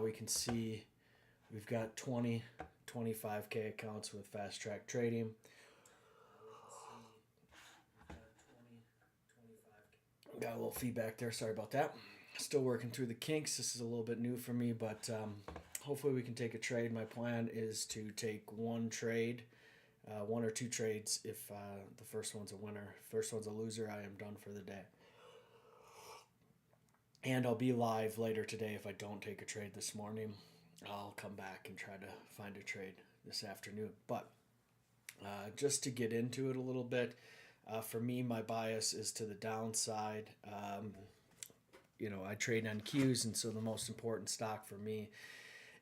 We can see we've got 20, 25K accounts with fast track trading. Got a little feedback there. Sorry about that. Still working through the kinks. This is a little bit new for me, but hopefully we can take a trade. My plan is to take one trade, one or two trades. If the first one's a winner, first one's a loser, I am done for the day. And I'll be live later today if I don't take a trade this morning. I'll come back and try to find a trade this afternoon. But just to get into it a little bit, for me, my bias is to the downside. I trade on Qs, and so the most important stock for me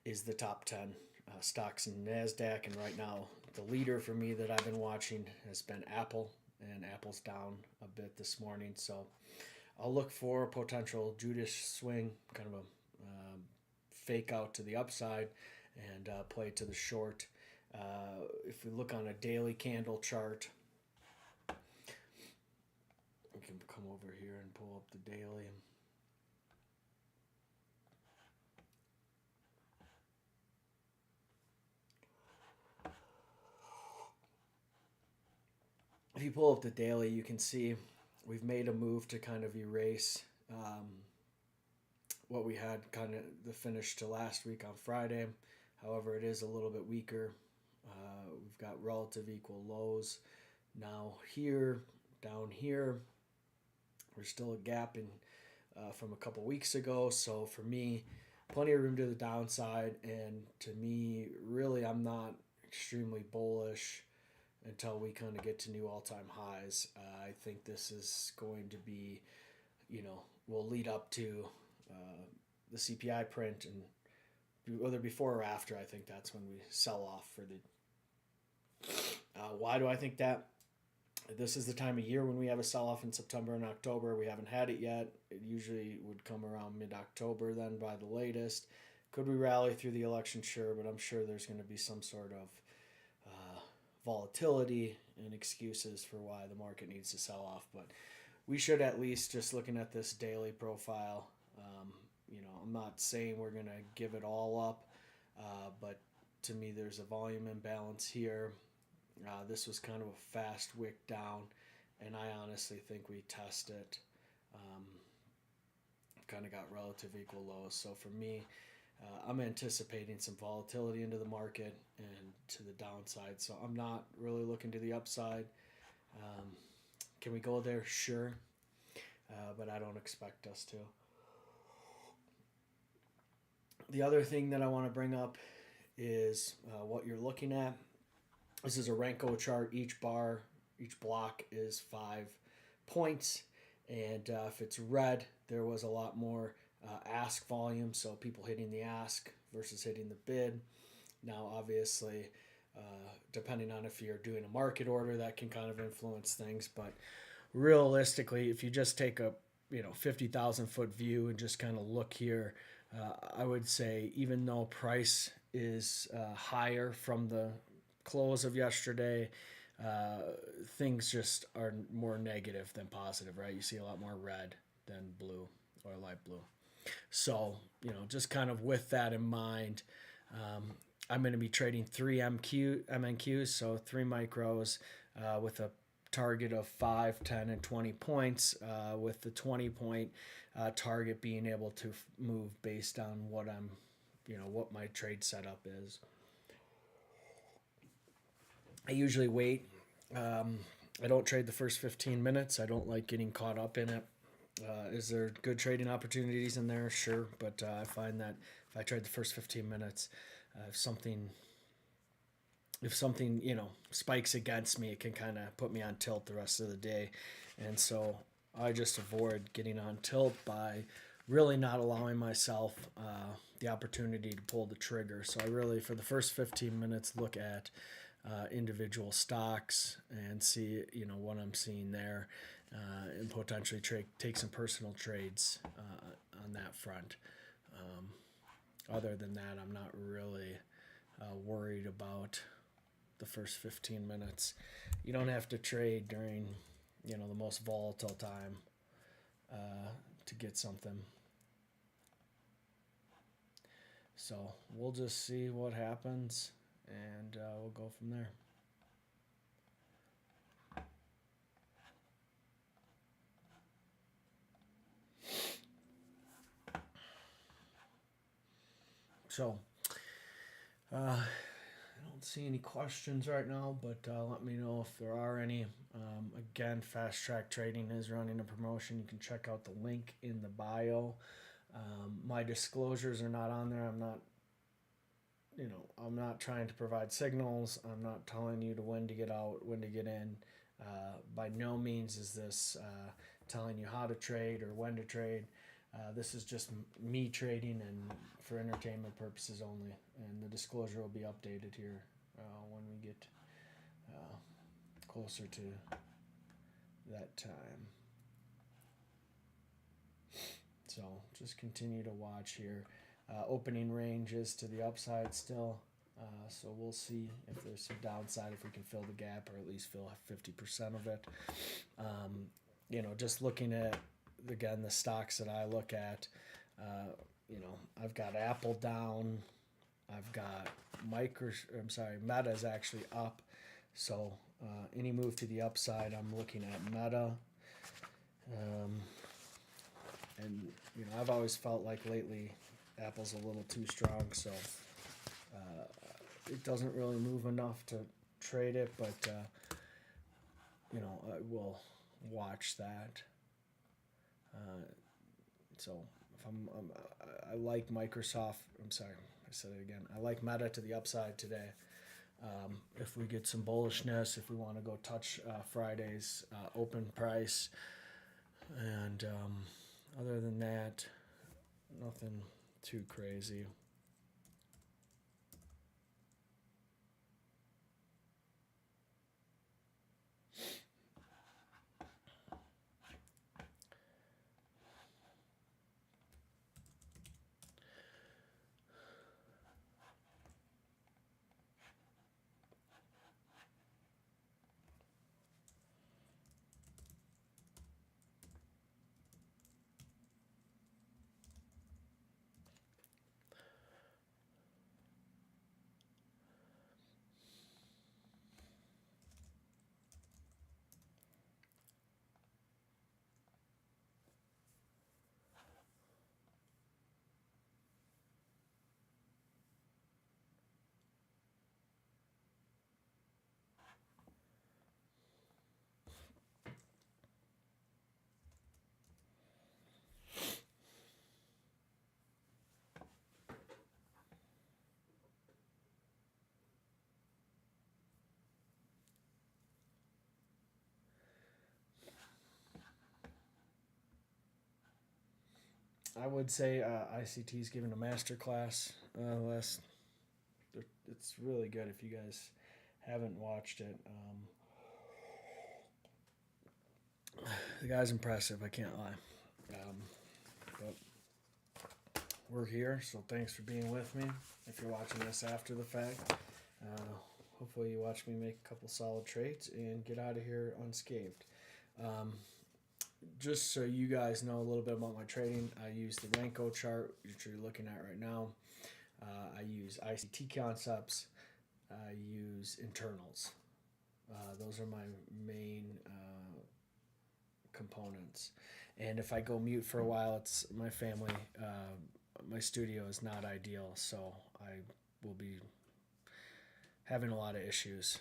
is the top 10 stocks in NASDAQ. And right now, the leader for me that I've been watching has been Apple, and Apple's down a bit this morning. So I'll look for a potential Judas swing, kind of a fake out to the upside, and play to the short. If we look on a daily candle chart, we can come over here and pull up the daily. If you pull up the daily, you can see we've made a move to kind of erase what we had kind of the finish to last week on Friday. However, it is a little bit weaker. We've got relative equal lows. Now here, down here, there's still a gap in from a couple weeks ago. So for me, plenty of room to the downside. And to me, really, I'm not extremely bullish until we kind of get to new all-time highs. I think this is going to be, will lead up to the CPI print, and whether before or after, I think that's when we sell off for the. Why do I think that? This is the time of year when we have a sell-off in September and October. We haven't had it yet. It usually would come around mid-October then by the latest. Could we rally through the election? Sure, but I'm sure there's going to be some sort of volatility and excuses for why the market needs to sell off. But we should at least, just looking at this daily profile, I'm not saying we're going to give it all up, but to me there's a volume imbalance here. This was kind of a fast wick down, and I honestly think we test it. Kind of got relative equal lows. So for me, I'm anticipating some volatility into the market and to the downside. So I'm not really looking to the upside. Can we go there? Sure. But I don't expect us to. The other thing that I want to bring up is what you're looking at. This is a Renko chart. Each bar, each block is 5 points. And if it's red, there was a lot more ask volume, so people hitting the ask versus hitting the bid. Now, obviously, depending on if you're doing a market order, that can kind of influence things. But realistically, if you just take a 50,000 foot view and just kind of look here, I would say even though price is higher from the close of yesterday, things just are more negative than positive, right? You see a lot more red than blue or light blue. So, just kind of with that in mind, I'm going to be trading 3 MNQs, so 3 micros with a target of 5, 10, and 20 points, with the 20-point target being able to move based on what what my trade setup is. I usually wait. I don't trade the first 15 minutes. I don't like getting caught up in it. Is there good trading opportunities in there? Sure. But I find that if I trade the first 15 minutes, if something spikes against me, it can kind of put me on tilt the rest of the day. And so I just avoid getting on tilt by really not allowing myself the opportunity to pull the trigger. So I really, for the first 15 minutes, look at individual stocks and see what I'm seeing there, and potentially take some personal trades on that front. Other than that, I'm not really worried about the first 15 minutes. You don't have to trade during the most volatile time to get something. So we'll just see what happens, and we'll go from there. So I don't see any questions right now, but let me know if there are any. Again, Fast Track Trading is running a promotion. You can check out the link in the bio. My disclosures are not on there. I'm not trying to provide signals. I'm not telling you to when to get out, when to get in. By no means is this telling you how to trade or when to trade. This is just me trading and for entertainment purposes only. And the disclosure will be updated here when we get closer to that time. So just continue to watch here. Opening range is to the upside still. So we'll see if there's some downside, if we can fill the gap or at least fill 50% of it. Just looking at, again, the stocks that I look at, I've got Apple down. I've got Meta is actually up. So any move to the upside, I'm looking at Meta. And I've always felt like lately Apple's a little too strong, so it doesn't really move enough to trade it, but I will watch that. So if I like Microsoft. I'm sorry, I said it again. I like Meta to the upside today. If we get some bullishness, if we want to go touch Friday's open price, and other than that, nothing too crazy. I would say ICT's given a master class it's really good if you guys haven't watched it. The guy's impressive, I can't lie. But we're here, so thanks for being with me. If you're watching this after the fact, hopefully you watch me make a couple solid trades and get out of here unscathed. Just so you guys know a little bit about my trading, I use the Renko chart, which you're looking at right now. I use ICT concepts. I use internals. Those are my main components. And if I go mute for a while, it's my family. My studio is not ideal, so I will be having a lot of issues.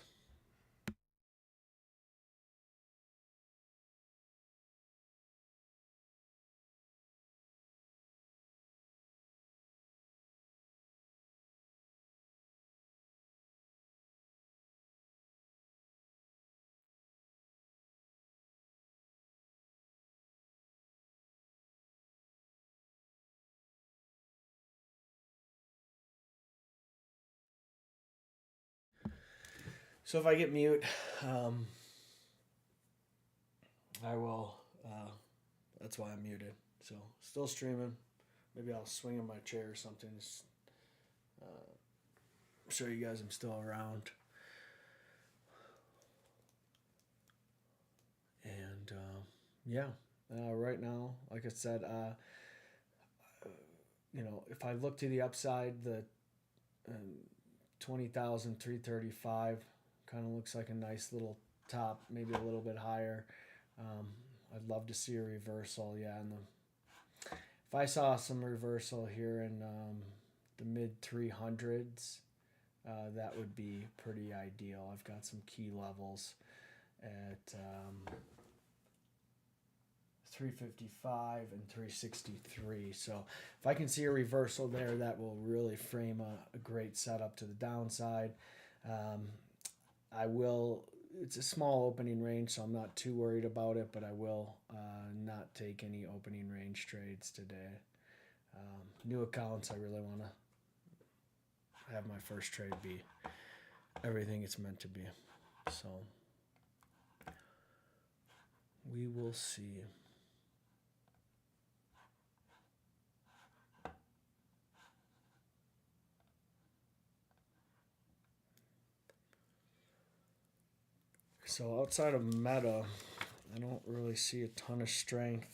So if I get mute, I will. That's why I'm muted. So still streaming. Maybe I'll swing in my chair or something. Just, show you guys I'm still around. And right now, like I said, if I look to the upside, the 20,335 kind of looks like a nice little top, maybe a little bit higher. I'd love to see a reversal. Yeah, if I saw some reversal here in the mid 300s, that would be pretty ideal. I've got some key levels at 355 and 363. So if I can see a reversal there, that will really frame a great setup to the downside. It's a small opening range, so I'm not too worried about it, but I will not take any opening range trades today. New accounts, I really want to have my first trade be everything it's meant to be. So we will see. So outside of Meta, I don't really see a ton of strength.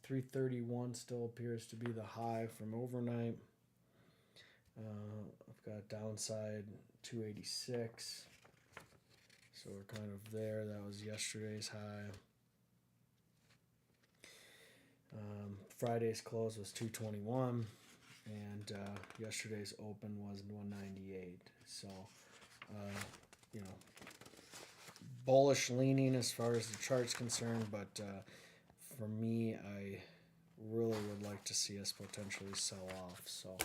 331 still appears to be the high from overnight. I've got downside 286. So we're kind of there. That was yesterday's high. Friday's close was 221. And yesterday's open was 198. So, bullish leaning as far as the chart's concerned. But for me, I really would like to see us potentially sell off. So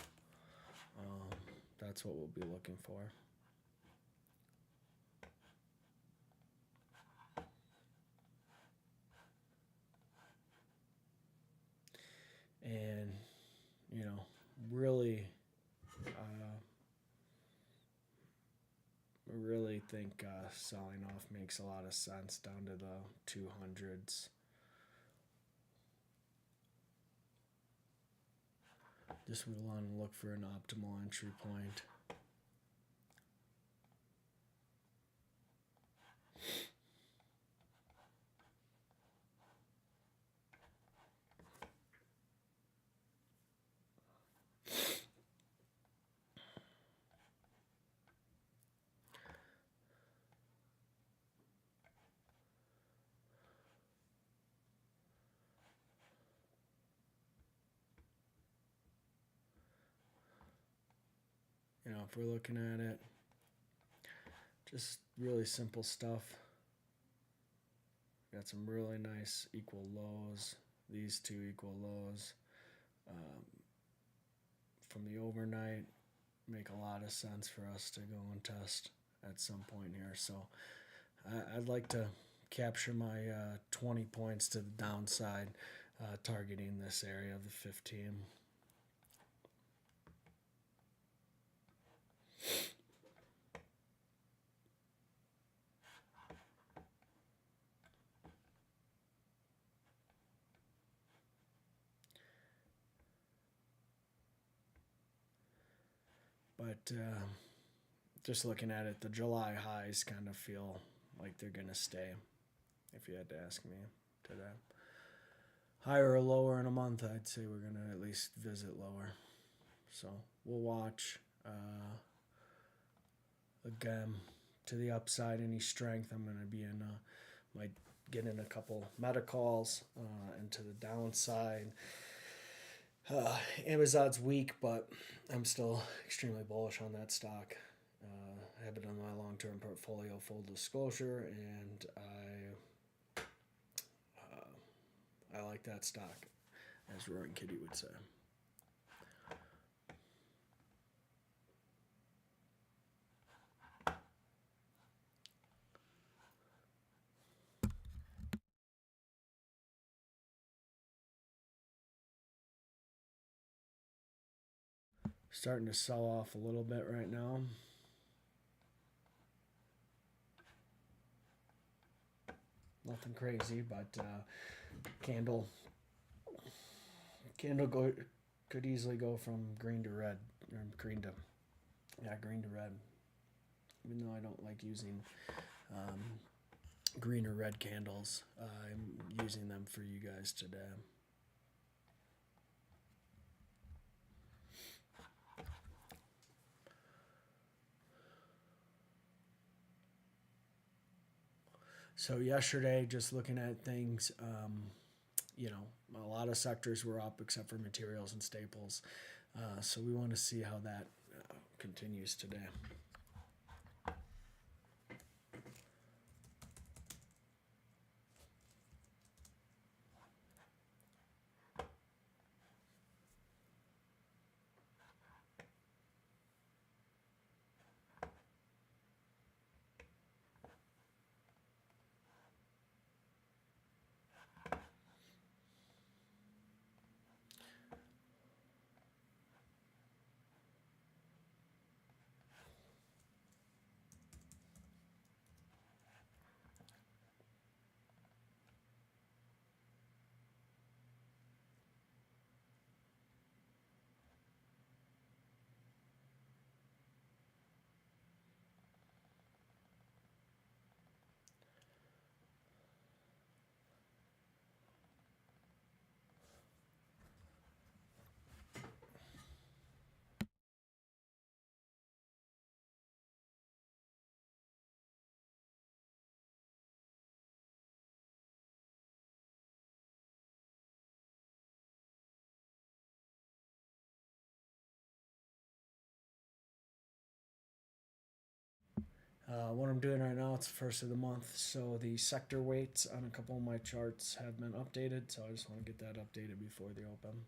that's what we'll be looking for. And, really think selling off makes a lot of sense down to the 200s. Just would want to look for an optimal entry point. If we're looking at it, just really simple stuff. Got some really nice equal lows. These two equal lows from the overnight make a lot of sense for us to go and test at some point here. So I'd like to capture my 20 points to the downside, targeting this area of the 15. But just looking at it, the July highs kind of feel like they're going to stay, if you had to ask me today. Higher or lower in a month, I'd say we're going to at least visit lower. So we'll watch. Again, to the upside, any strength, I'm going to be in, might get in a couple meta calls, and to the downside. Amazon's weak, but I'm still extremely bullish on that stock. I have it on my long-term portfolio, full disclosure, and I like that stock, as Roaring Kitty would say. Starting to sell off a little bit right now. Nothing crazy, but candle could easily go from green to red, or green to red. Even though I don't like using green or red candles. I'm using them for you guys today. So yesterday, just looking at things, a lot of sectors were up except for materials and staples. So we want to see how that continues today. What I'm doing right now, it's the first of the month, so the sector weights on a couple of my charts have been updated, so I just want to get that updated before the open.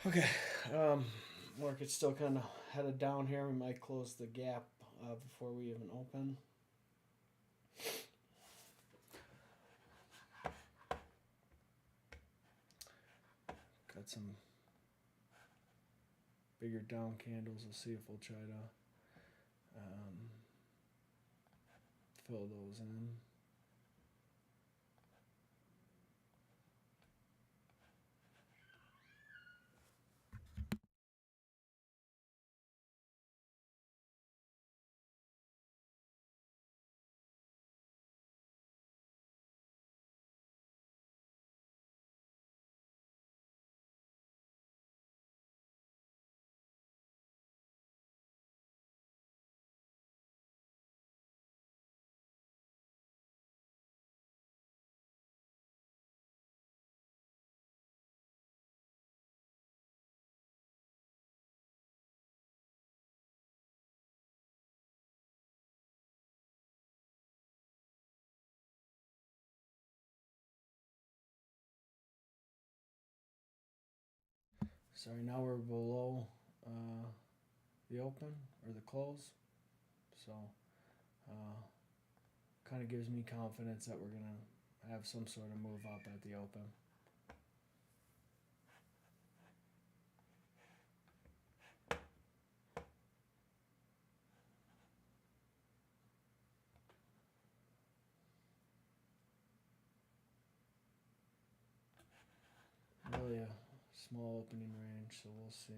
Okay, market's still kind of headed down here. We might close the gap before we even open. Got some bigger down candles. We'll see if we'll try to fill those in. Sorry, now we're below the open or the close, so kind of gives me confidence that we're gonna have some sort of move up at the open. really a small opening range, so we'll see.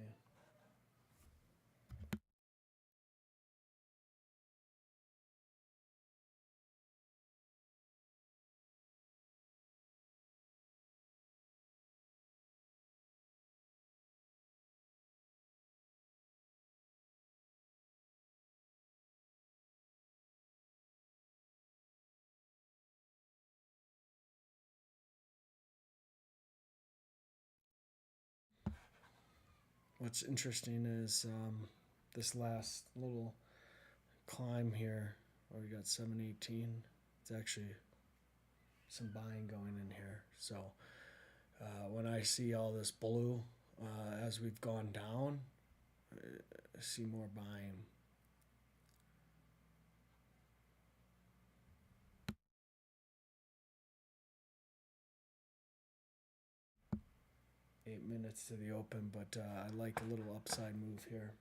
What's interesting is this last little climb here, where we got 718. It's actually some buying going in here. So when I see all this blue as we've gone down, I see more buying. Eight minutes to the open, but I like a little upside move here.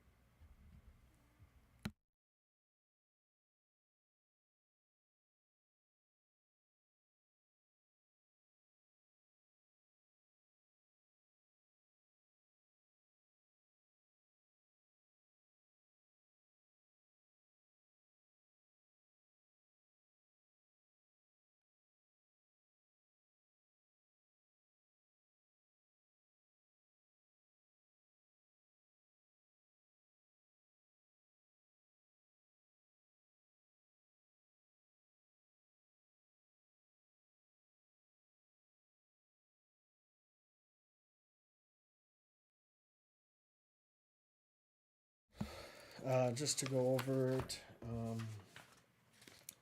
Just to go over it,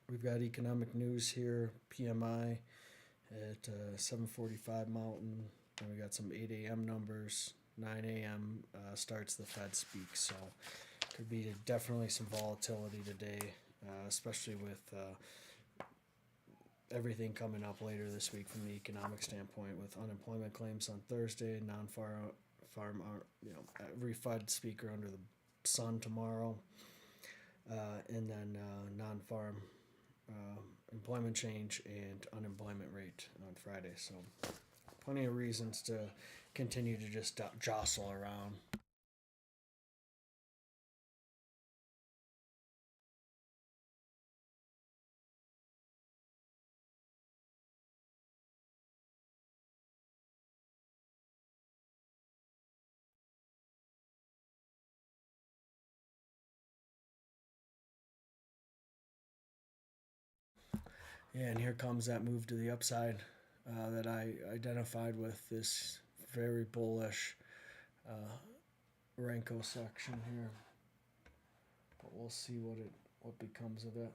we've got economic news here, PMI at 7:45 Mountain. Then we got some 8 a.m. numbers. 9 a.m. Starts the Fed speak, so could be definitely some volatility today, especially with everything coming up later this week from the economic standpoint, with unemployment claims on Thursday, non-farm, every Fed speaker under the sun tomorrow, and then non-farm employment change and unemployment rate on Friday. So plenty of reasons to continue to just jostle around. Yeah, and here comes that move to the upside that I identified with this very bullish Renko section here. But we'll see what becomes of it.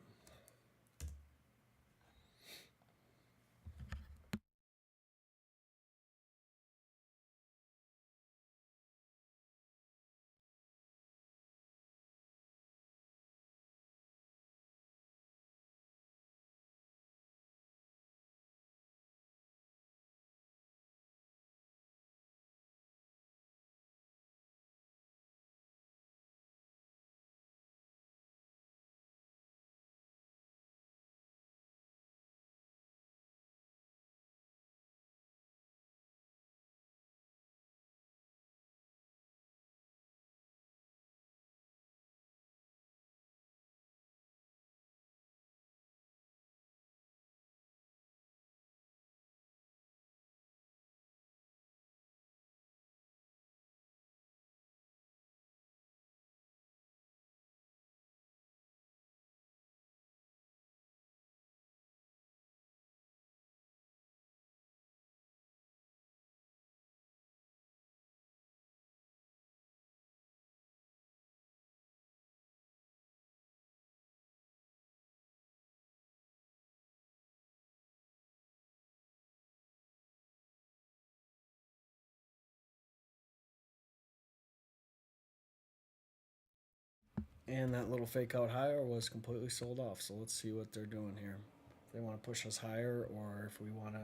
And that little fake out higher was completely sold off. So let's see what they're doing here. If they want to push us higher, or if we want to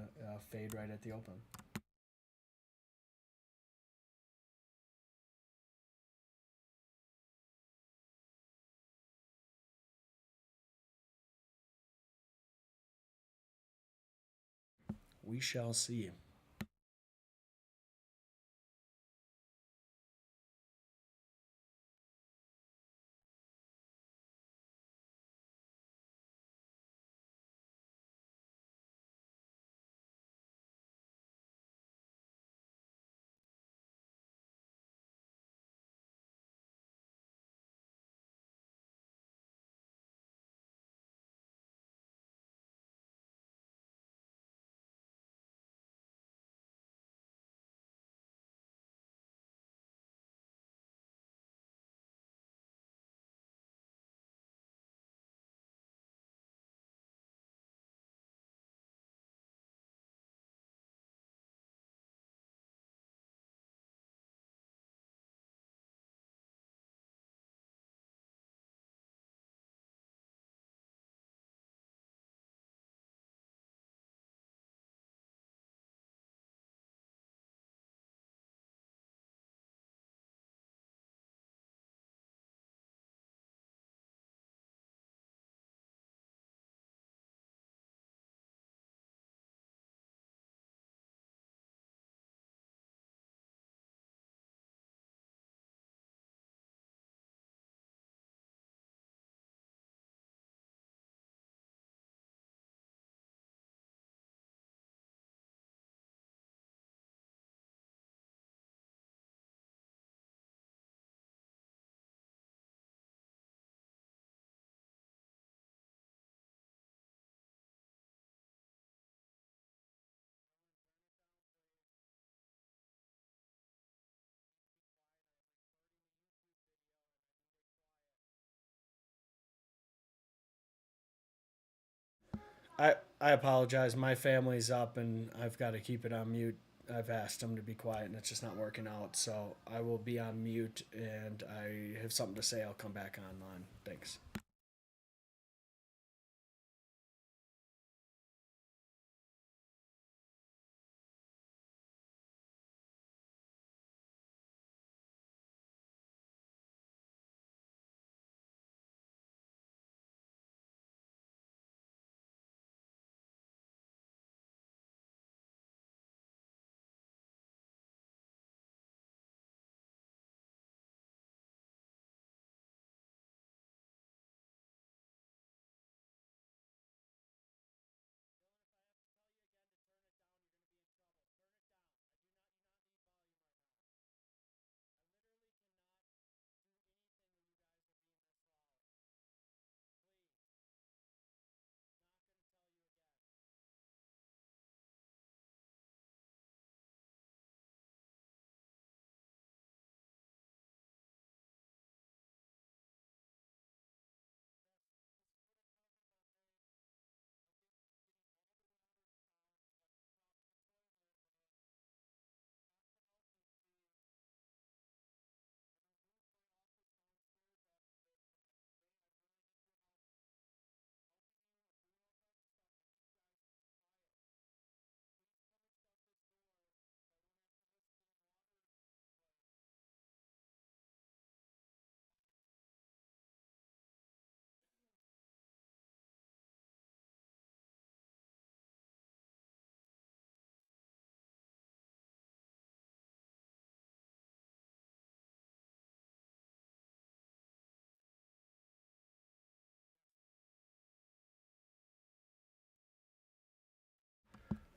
fade right at the open. We shall see. I apologize. My family's up and I've got to keep it on mute. I've asked them to be quiet and it's just not working out. So I will be on mute and I have something to say. I'll come back online. Thanks.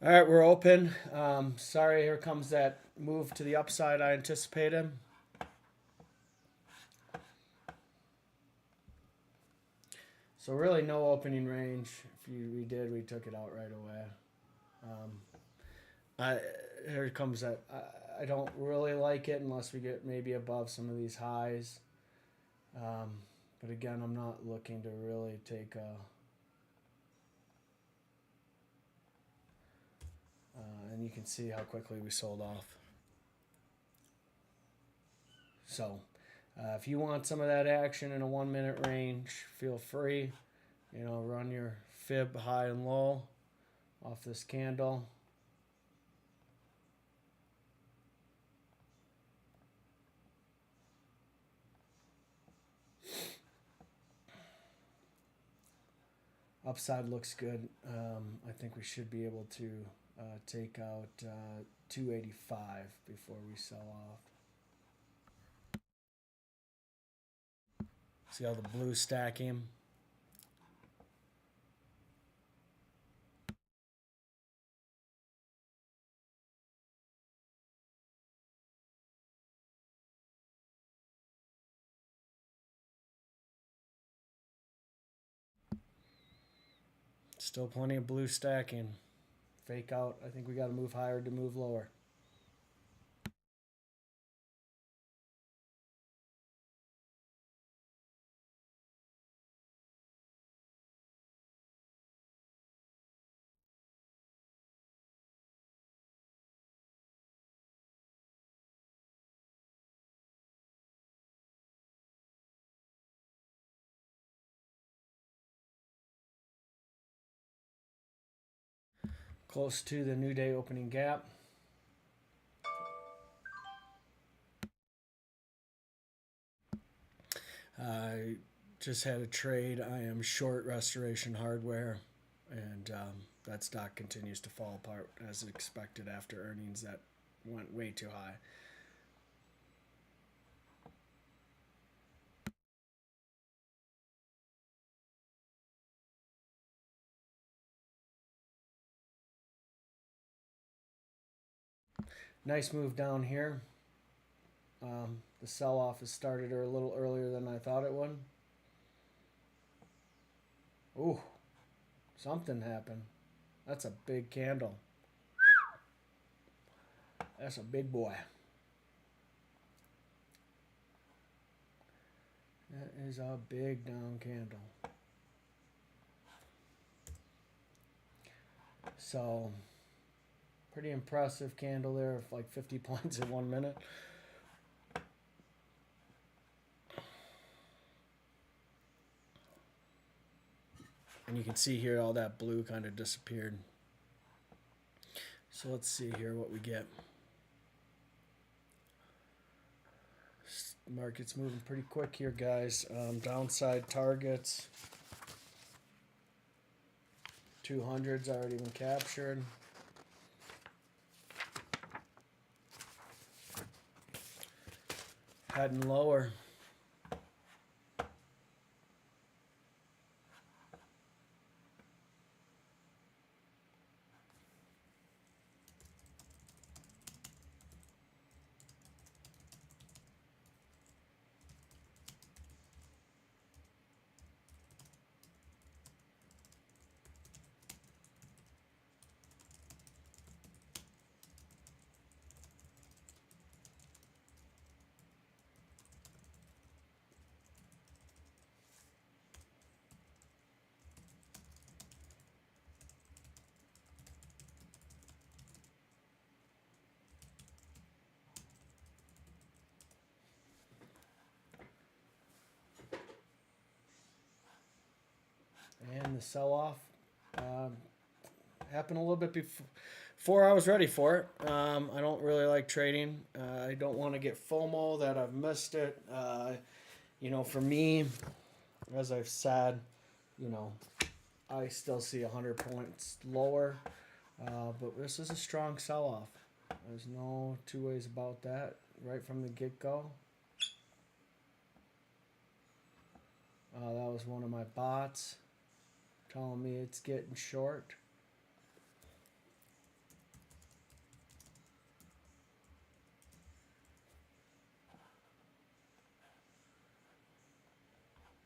All right, we're open. Sorry, here comes that move to the upside I anticipated. So really no opening range. We took it out right away. I Here comes that. I don't really like it unless we get maybe above some of these highs. But again, I'm not looking to really take a. And you can see how quickly we sold off. So, if you want some of that action in a 1 minute range, feel free. Run your fib high and low off this candle. Upside looks good. I think we should be able to take out 285 before we sell off. See how the blue stacking? Still plenty of blue stacking. Fake out. I think we got to move higher to move lower. Close to the new day opening gap. I just had a trade. I am short Restoration Hardware, and that stock continues to fall apart as expected after earnings that went way too high. Nice move down here. The sell-off has started a little earlier than I thought it would. Ooh, something happened. That's a big candle. That's a big boy. That is a big down candle. So pretty impressive candle there, of like 50 points in 1 minute. And you can see here all that blue kind of disappeared. So let's see here what we get. Market's moving pretty quick here, guys. Downside targets. 200's already been captured. Heading lower. And the sell-off happened a little bit before I was ready for it. I don't really like trading. I don't want to get FOMO that I've missed it. You know, for me, as I've said, you know, I still see 100 points lower. But this is a strong sell-off. There's no two ways about that. Right from the get-go. That was one of my bots telling me it's getting short.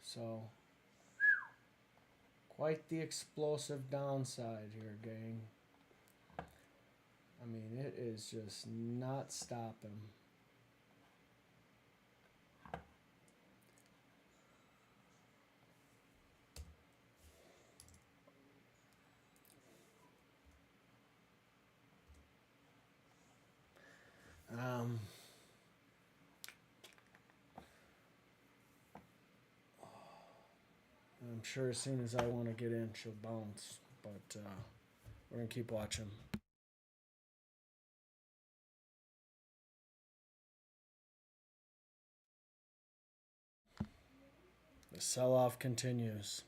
So, quite the explosive downside here, gang. I mean, it is just not stopping. I'm sure as soon as I want to get in, she'll bounce. But we're going to keep watching. The sell-off continues.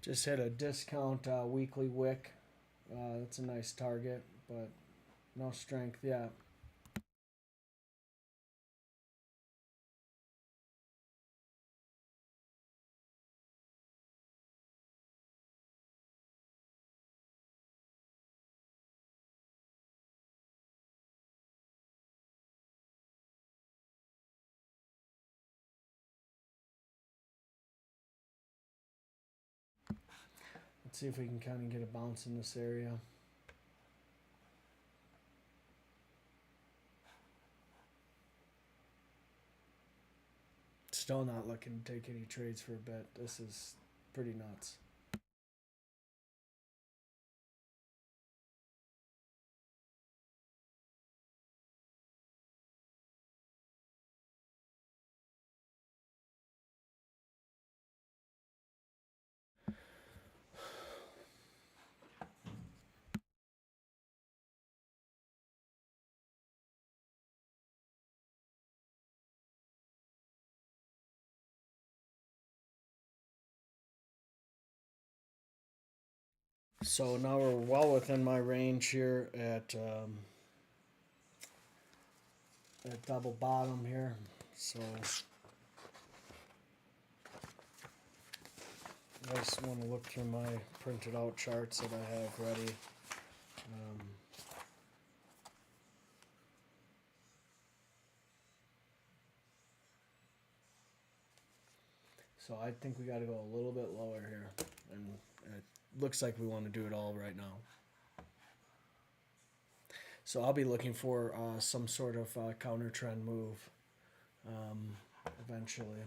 Just hit a discount weekly wick. That's a nice target, but no strength yet. Let's see if we can kind of get a bounce in this area. Still not looking to take any trades for a bit. This is pretty nuts. So now we're well within my range here at that double bottom here. So I just want to look through my printed out charts that I have ready. So I think we got to go a little bit lower here, and it looks like we want to do it all right now. So I'll be looking for some sort of counter trend move eventually.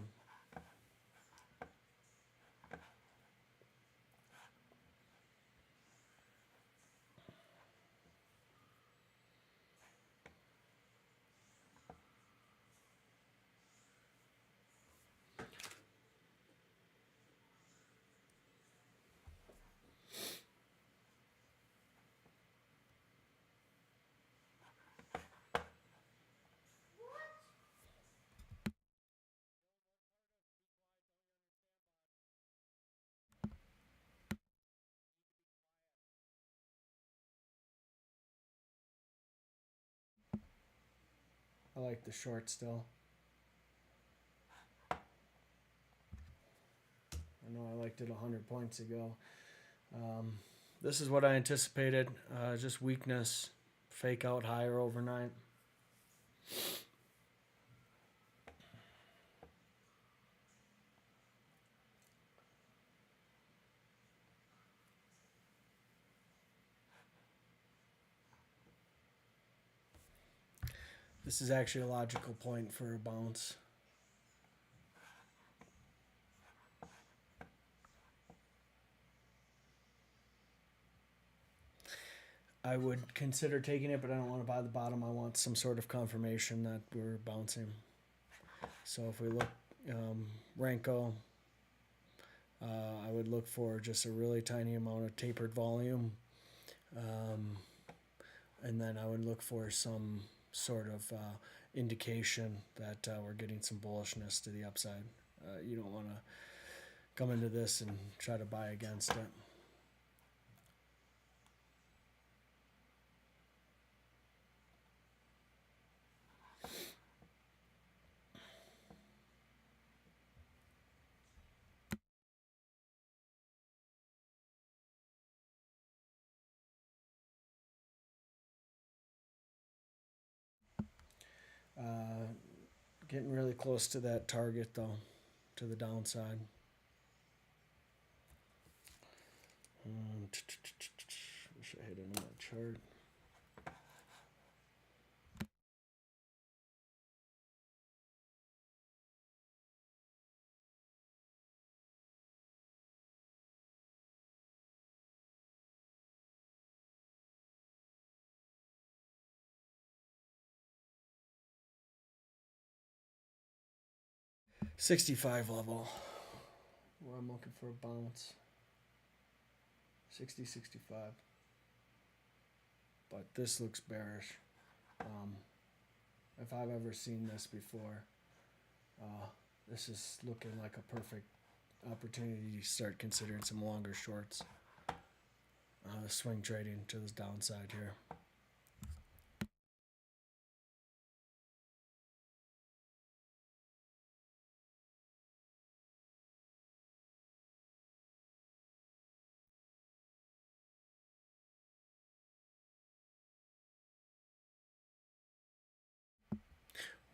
I like the short still. I know I liked it 100 points ago. This is what I anticipated. Just weakness, fake out higher overnight. This is actually a logical point for a bounce. I would consider taking it, but I don't want to buy the bottom. I want some sort of confirmation that we're bouncing. So if we look Renko, I would look for just a really tiny amount of tapered volume. And then I would look for some sort of indication that we're getting some bullishness to the upside. You don't want to come into this and try to buy against it. Getting really close to that target though, to the downside. Wish I had it on that chart. $65 level, where I'm looking for a bounce. 60, 65. But this looks bearish. If I've ever seen this before, this is looking like a perfect opportunity to start considering some longer shorts. Swing trading to the downside here.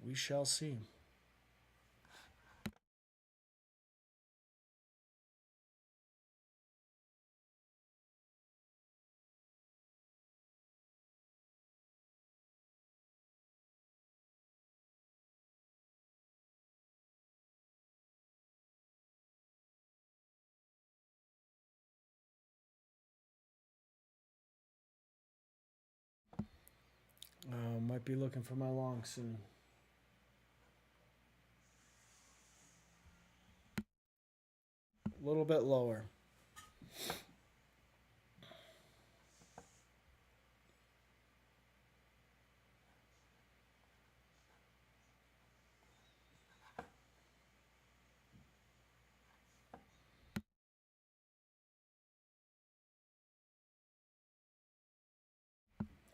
We shall see. Might be looking for my long soon. A little bit lower.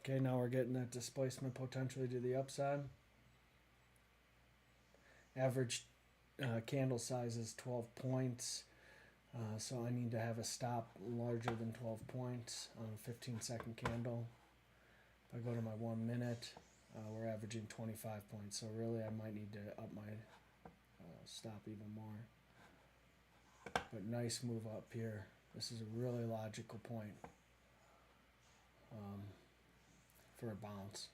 Okay, now we're getting that displacement potentially to the upside. Average candle size is 12 points. So I need to have a stop larger than 12 points on a 15-second candle. If I go to my 1 minute, we're averaging 25 points. So really I might need to up my stop even more. But nice move up here. This is a really logical point for a bounce.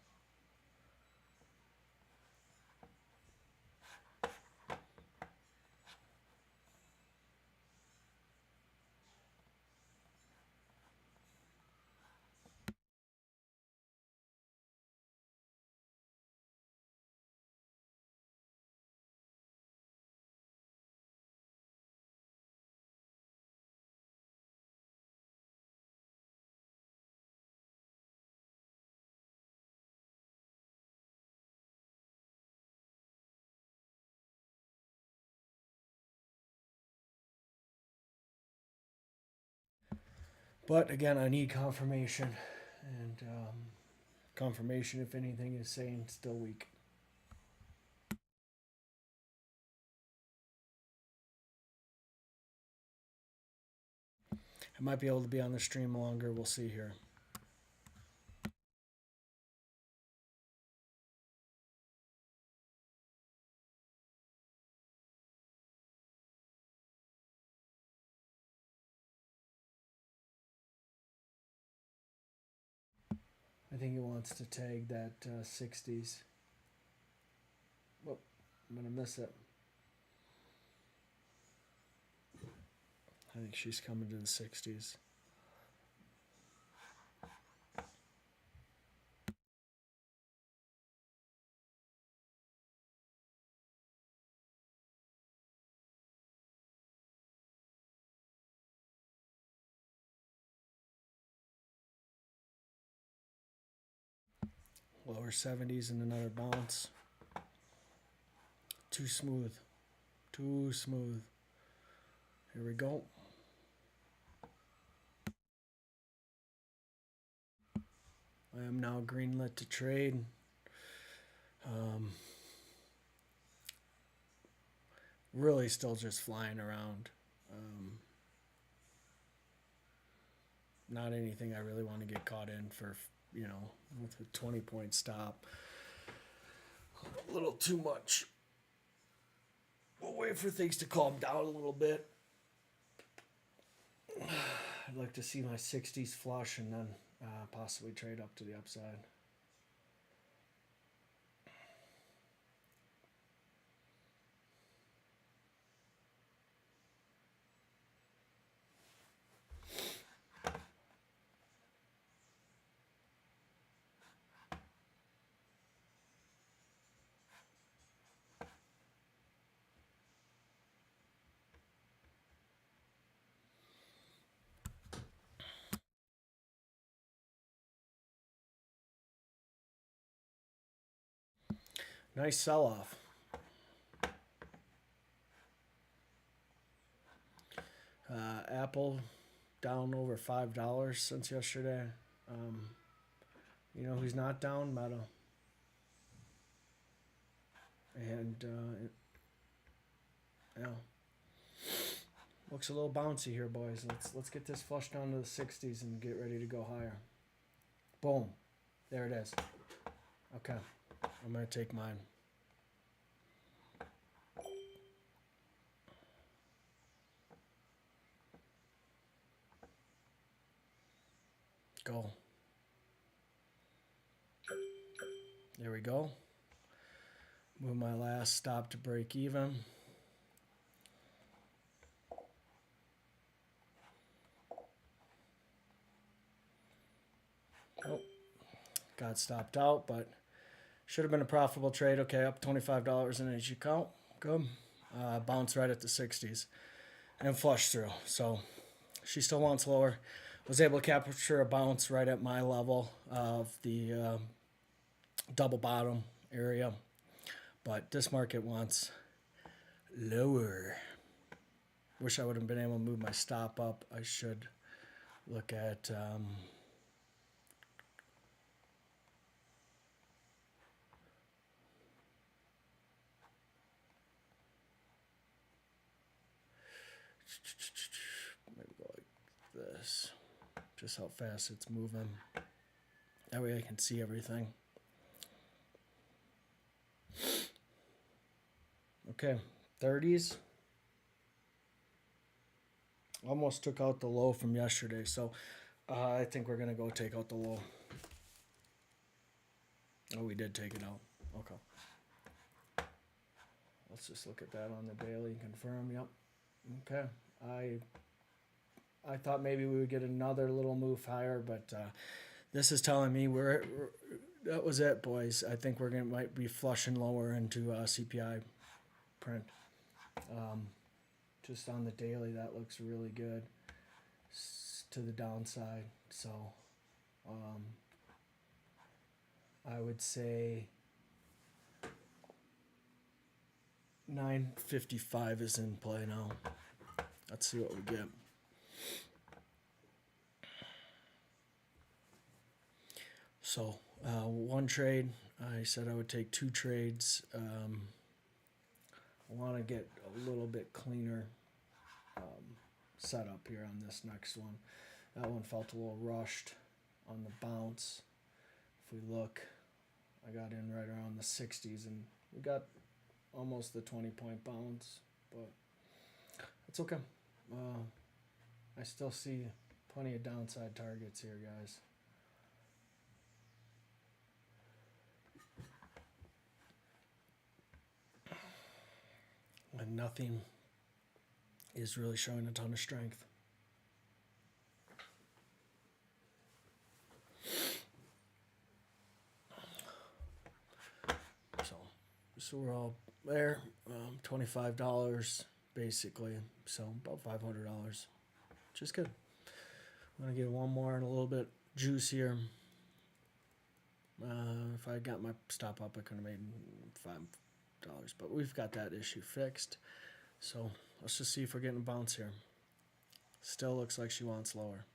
But again, I need confirmation, and confirmation, if anything, is saying still weak. I might be able to be on the stream longer. We'll see here. I think he wants to tag that 60s. Whoop, I'm going to miss it. I think she's coming to the 60s. Lower 70s and another bounce. Too smooth. Too smooth. Here we go. I am now greenlit to trade. Really still just flying around. Not anything I really want to get caught in for, with a 20-point stop. A little too much. We'll wait for things to calm down a little bit. I'd like to see my 60s flush and then possibly trade up to the upside. Nice sell-off. Apple down over $5 since yesterday. You know who's not down? Meta. And looks a little bouncy here, boys. Let's get this flushed down to the 60s and get ready to go higher. Boom. There it is. Okay. I'm going to take mine. Go. There we go. Move my last stop to break even. Oh, got stopped out, but should have been a profitable trade. Okay, up $25 in each account. Good. Bounce right at the 60s and flush through. So she still wants lower. Was able to capture a bounce right at my level of the double bottom area. But this market wants lower. Wish I would have been able to move my stop up. I should look at guys, just how fast it's moving. That way I can see everything. Okay, 30s. Almost took out the low from yesterday, so I think we're going to go take out the low. Oh, we did take it out. Okay. Let's just look at that on the daily and confirm. Yep. Okay. I thought maybe we would get another little move higher, but this is telling me that was it, boys. I think we're might be flushing lower into CPI print. Just on the daily, that looks really good to the downside. So I would say 955 is in play now. Let's see what we get. So one trade, I said I would take 2 trades. I want to get a little bit cleaner setup here on this next one. That one felt a little rushed on the bounce. If we look, I got in right around the 60s, and we got almost the 20-point bounce, but it's okay. I still see plenty of downside targets here, guys. And nothing is really showing a ton of strength. So we're all there, $25 basically, so about $500, just good. I'm gonna get one more and a little bit juicier. If I got my stop up, I could have made $5, but we've got that issue fixed. So let's just see if we're getting a bounce here. Still looks like she wants lower.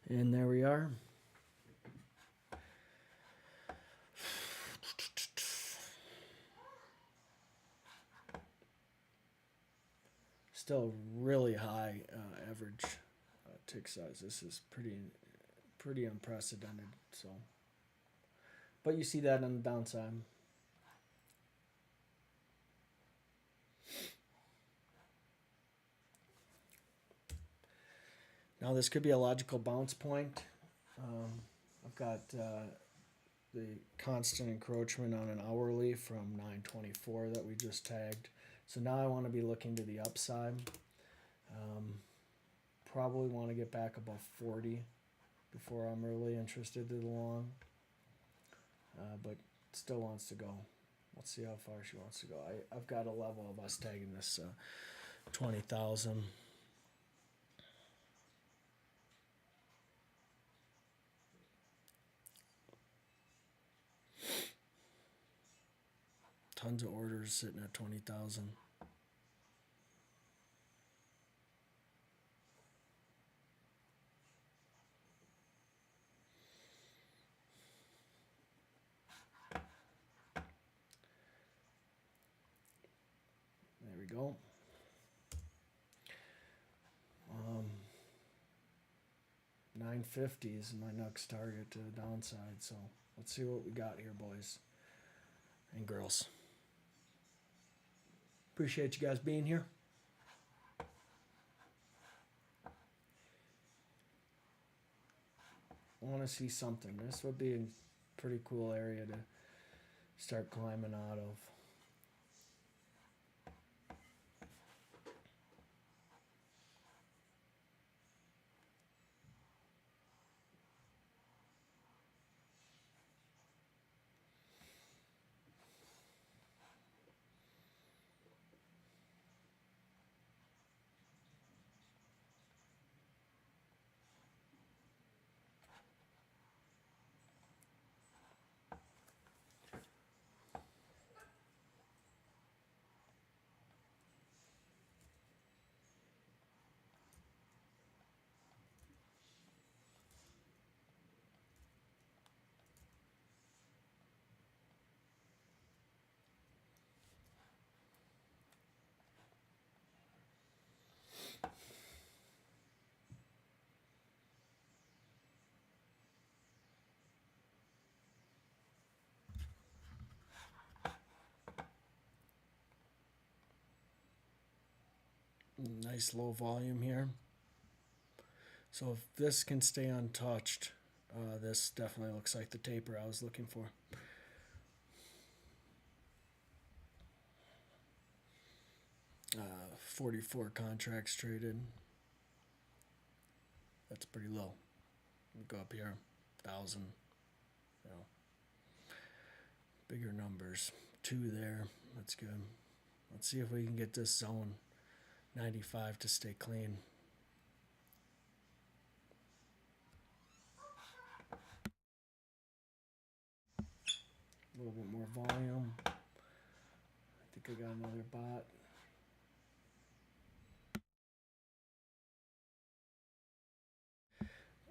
And there we are. Still really high average tick size. This is pretty unprecedented. So, but you see that on the downside. Now this could be a logical bounce point. I've got the constant encroachment on an hourly from 924 that we just tagged. So now I want to be looking to the upside. Probably want to get back above 40 before I'm really interested in the long. But still wants to go. Let's see how far she wants to go. I've got a level of us tagging this 20,000. Tons of orders sitting at 20,000. There we go. 950 is my next target to the downside. So let's see what we got here, boys and girls. Appreciate you guys being here. I want to see something. This would be a pretty cool area to start climbing out of. Nice low volume here. So if this can stay untouched, this definitely looks like the taper I was looking for. Uh, 44 contracts traded. That's pretty low. We go up here, 1,000. You know, bigger numbers. 2 there. That's good. Let's see if we can get this zone 95 to stay clean. A little bit more volume. I think I got another bot.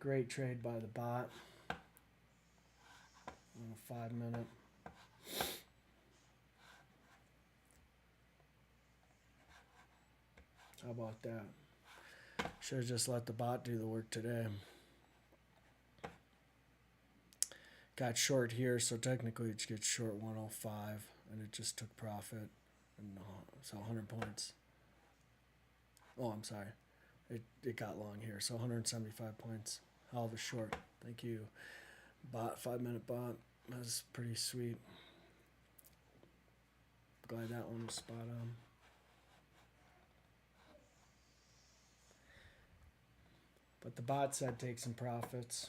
Great trade by the bot. On a 5 minute. How about that? Should have just let the bot do the work today. Got short here, so technically it gets short 105, and it just took profit. And so 100 points. Oh, I'm sorry. It got long here, so 175 points. Hell of a short. Thank you. Bot, 5 minute bot. That's pretty sweet. Glad that one was spot on. But the bot said take some profits.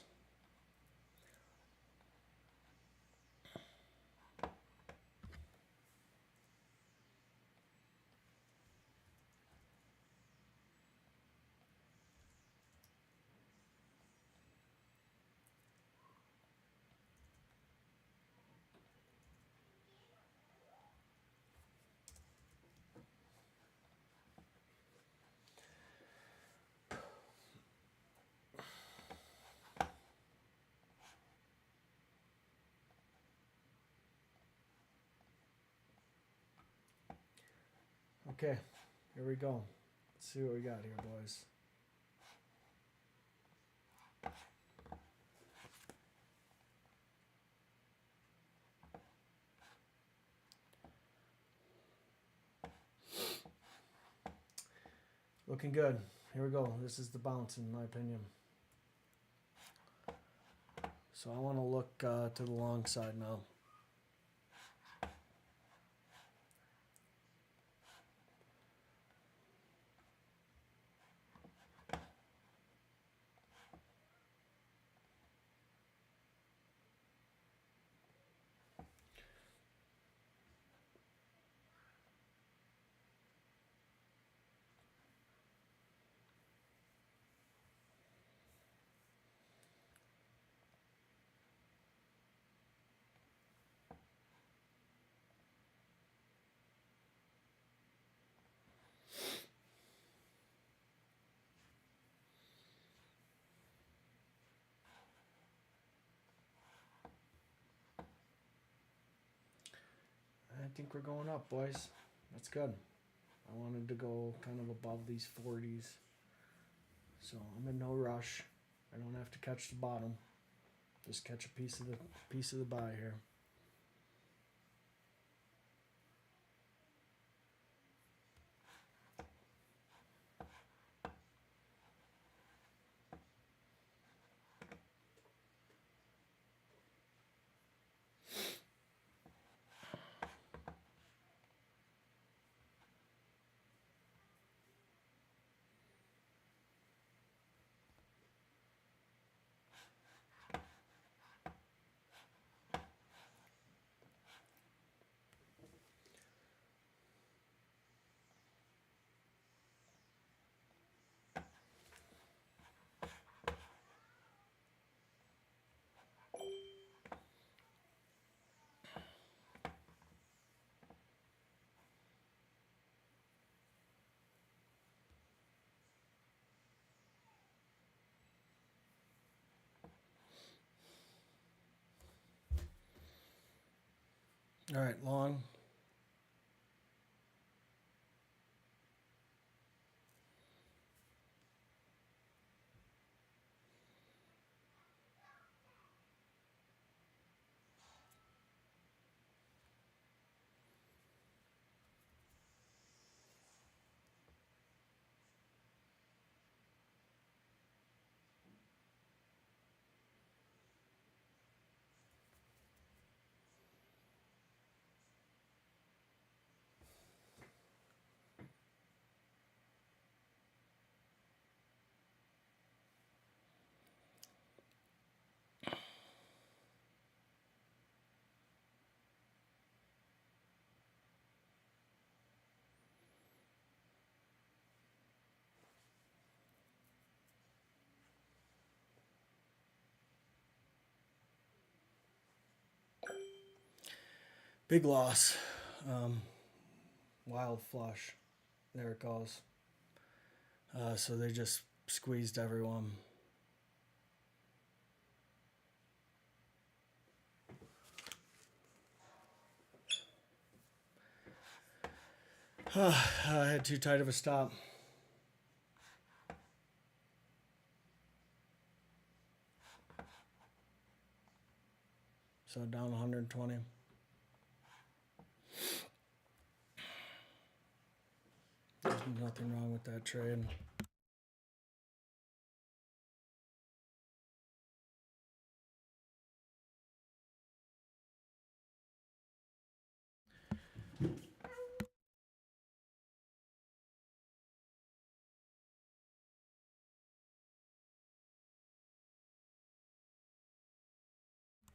Okay, here we go. Let's see what we got here, boys. Looking good. Here we go. This is the bounce, in my opinion. So I want to look to the long side now. I think we're going up, boys. That's good. I wanted to go kind of above these 40s. So I'm in no rush. I don't have to catch the bottom. Just catch a piece of the buy here. All right, long. Big loss. Wild flush. There it goes. So they just squeezed everyone. I had too tight of a stop. So down 120. There's nothing wrong with that trade.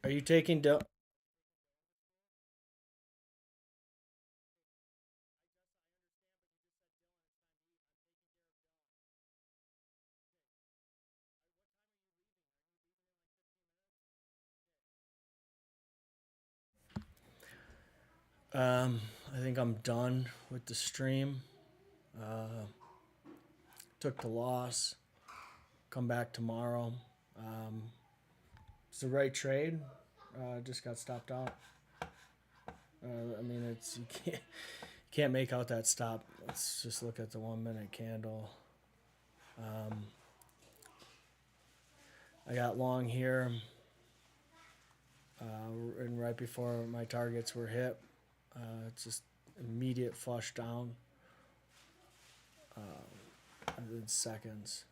Are you taking I think I'm done with the stream. Took the loss. Come back tomorrow. It's the right trade. Just got stopped out. I mean, it's you can't make out that stop. Let's just look at the 1 minute candle. I got long here, and right before my targets were hit, it's just immediate flush down in seconds.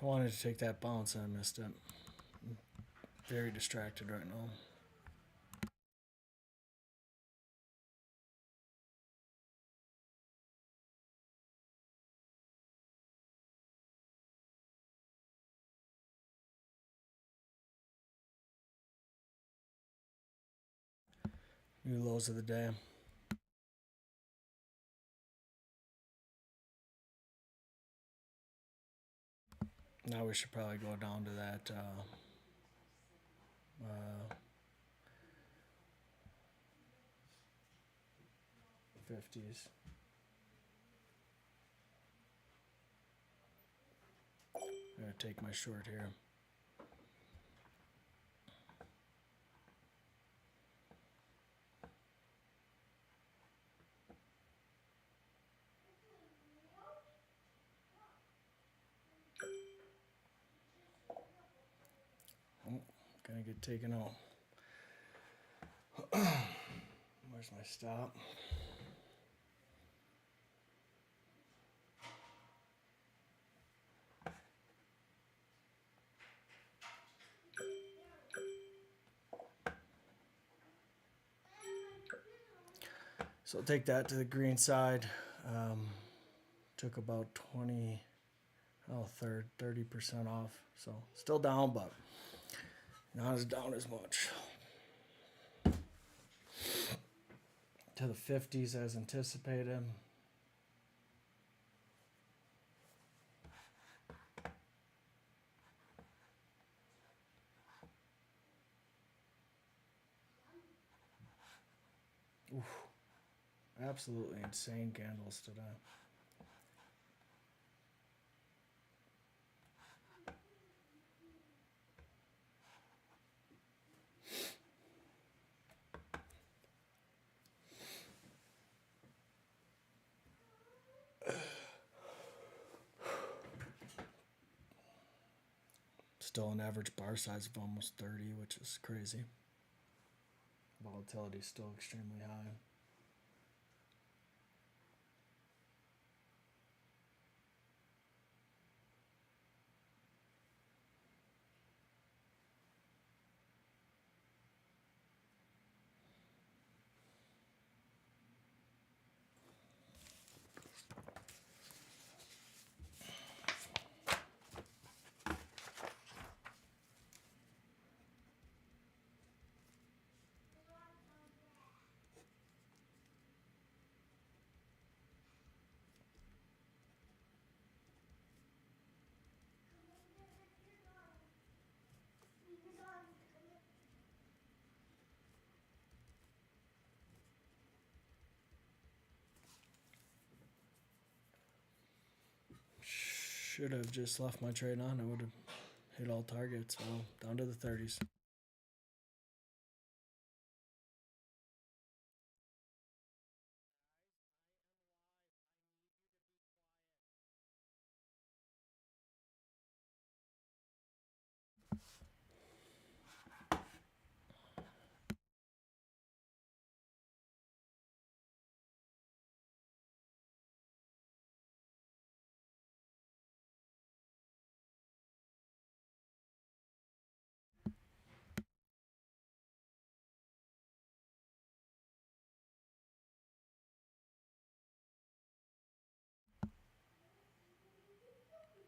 I wanted to take that bounce and I missed it. I'm very distracted right now. New lows of the day. Now we should probably go down to that 50s. I'm going to take my short here. Oh, gonna get taken out. Where's my stop? So I'll take that to the green side. Took about 30% off. So still down, but not as down as much. To the 50s as anticipated. Oof. Absolutely insane candles today. Still an average bar size of almost 30, which is crazy. Volatility is still extremely high. Should have just left my trade on. I would have hit all targets. Well, down to the 30s.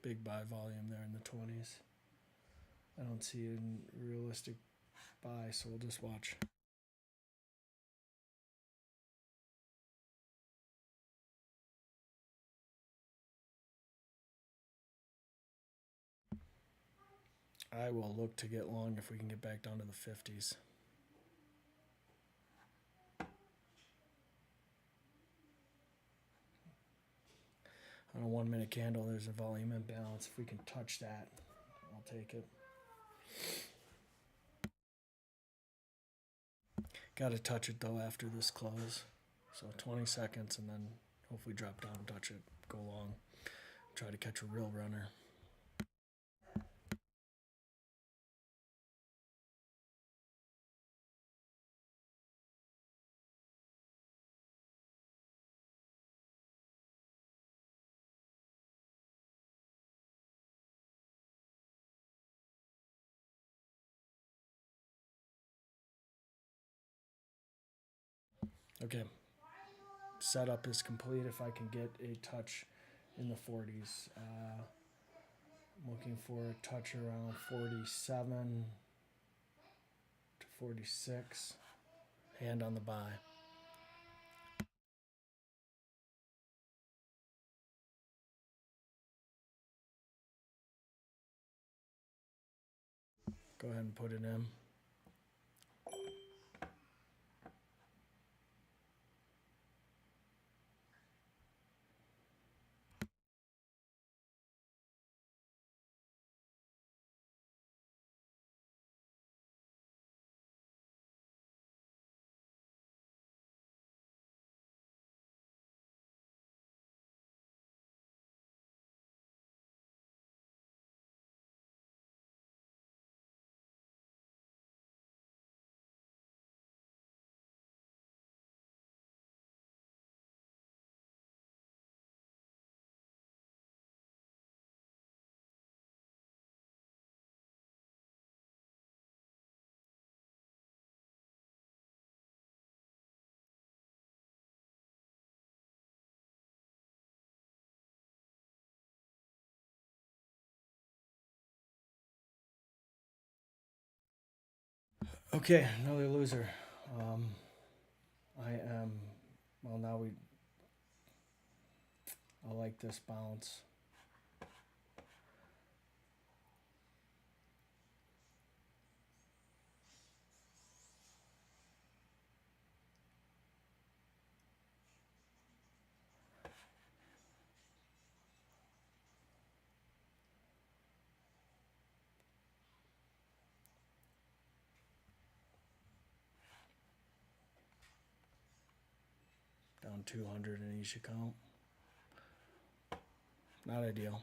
Big buy volume there in the 20s. I don't see a realistic buy, so we'll just watch. I will look to get long if we can get back down to the 50s. On a 1 minute candle, there's a volume imbalance. If we can touch that, I'll take it. Got to touch it though after this close. So 20 seconds and then hopefully drop down, touch it, go long. Try to catch a real runner. Okay, setup is complete. If I can get a touch in the 40s, looking for a touch around 47 to 46. Hand on the buy. Go ahead and put it in. Okay, another loser. I am, well, now I like this bounce. Down 200 in each account. Not ideal.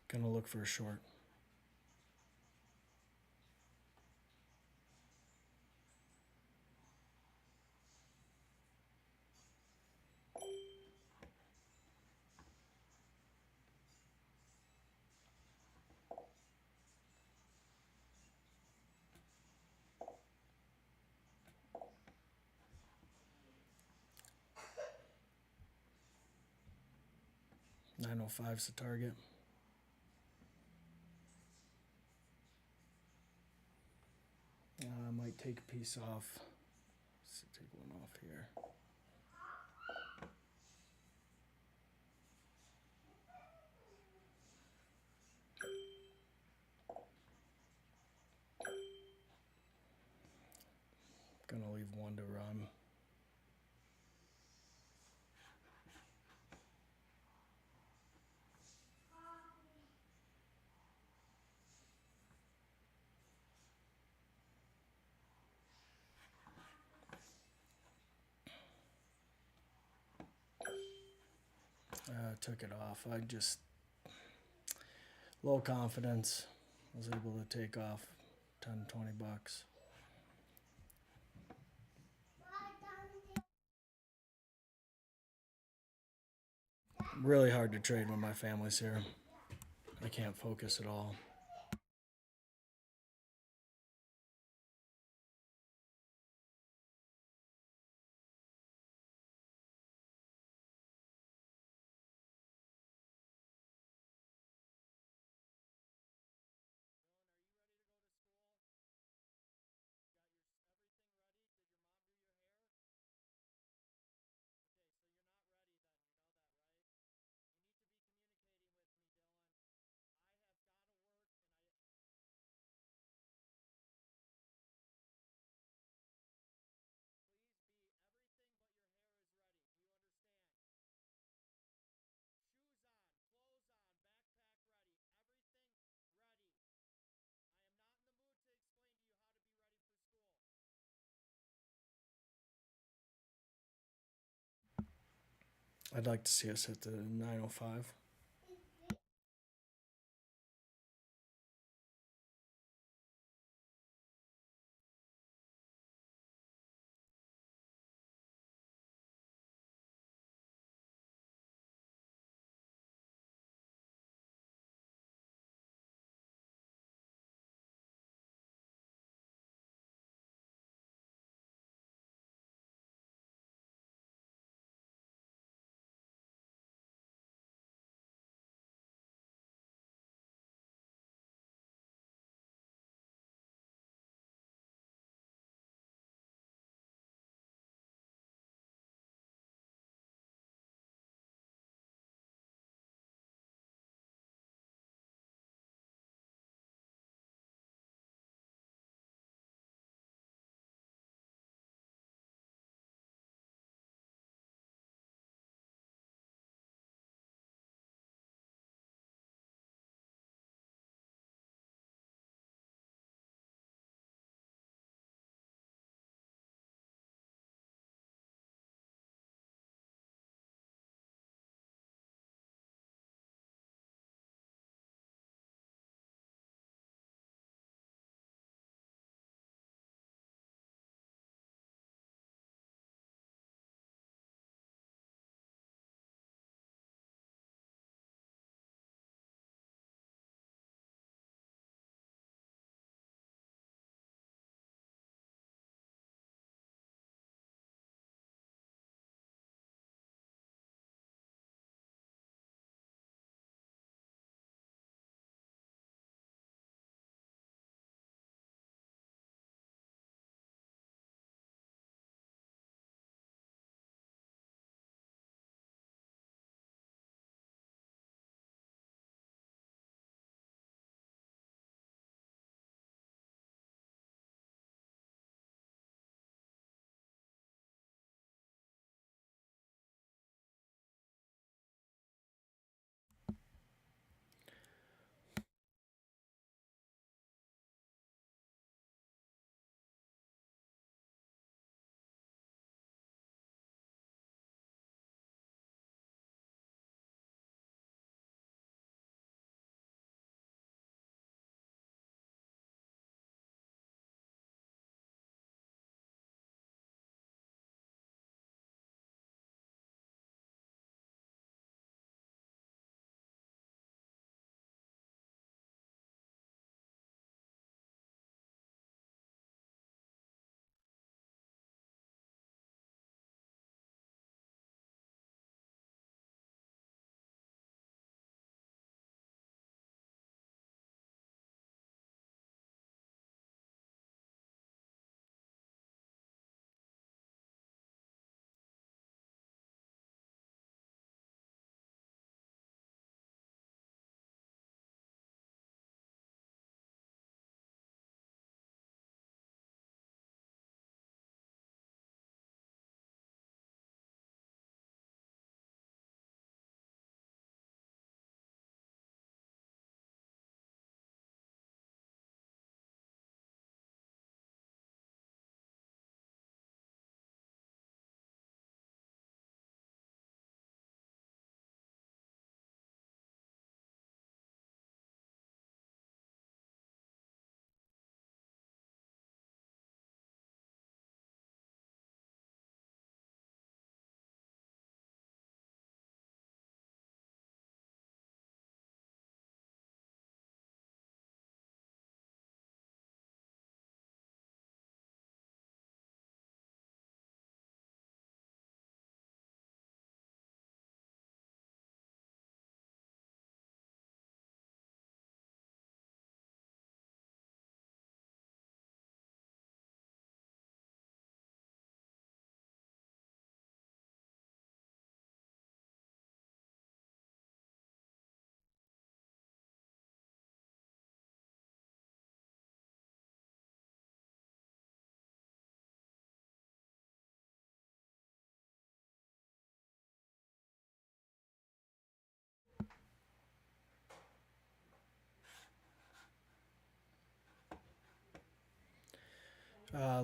Gonna look for a short. $9.05 is the target. I might take a piece off. Let's take one off here. Gonna leave one to run. Took it off. I just low confidence. Was able to take off 10, 20 bucks. Really hard to trade when my family's here. I can't focus at all. I'd like to see us hit the 905.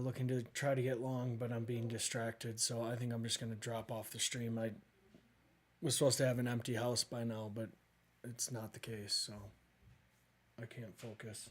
Looking to try to get long, but I'm being distracted, so I think I'm just going to drop off the stream. was supposed to have an empty house by now, but it's not the case, so I can't focus.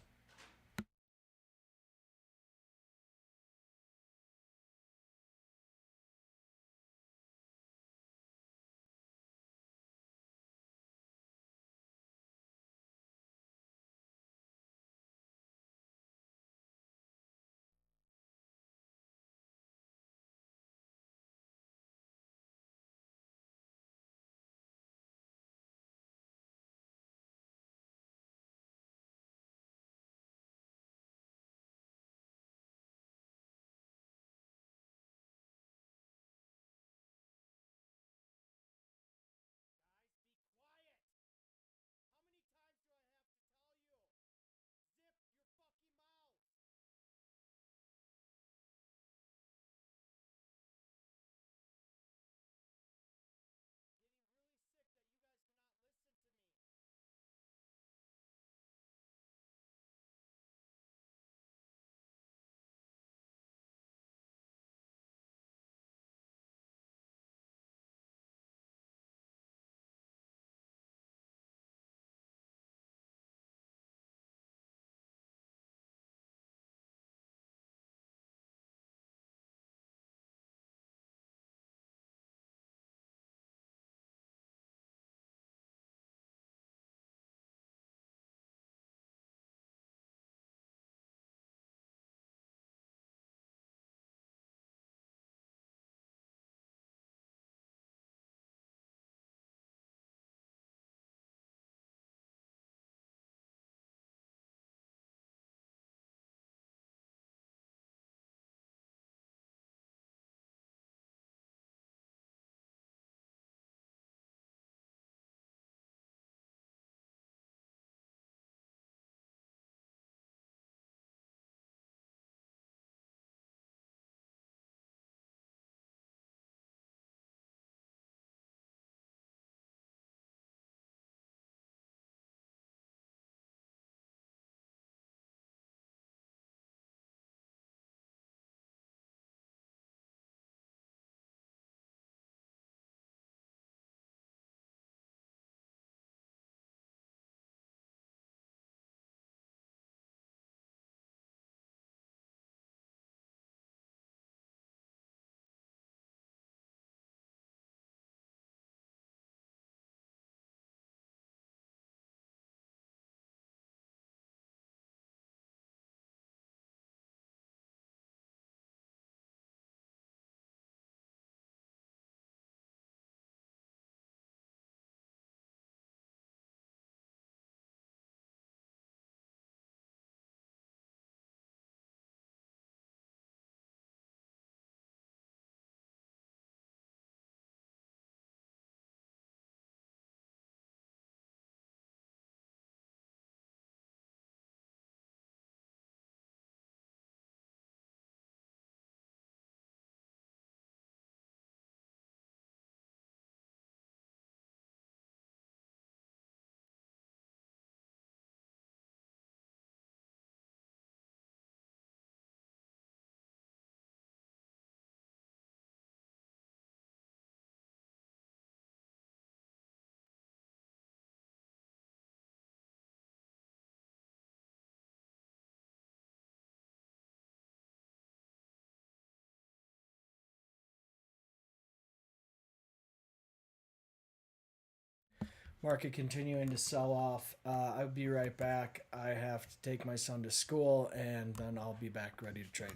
Market continuing to sell off. I'll be right back. I have to take my son to school, and then I'll be back ready to trade.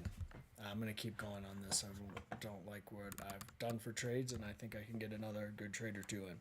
I'm going to keep going on this. I don't like what I've done for trades, and I think I can get another good trade or two in.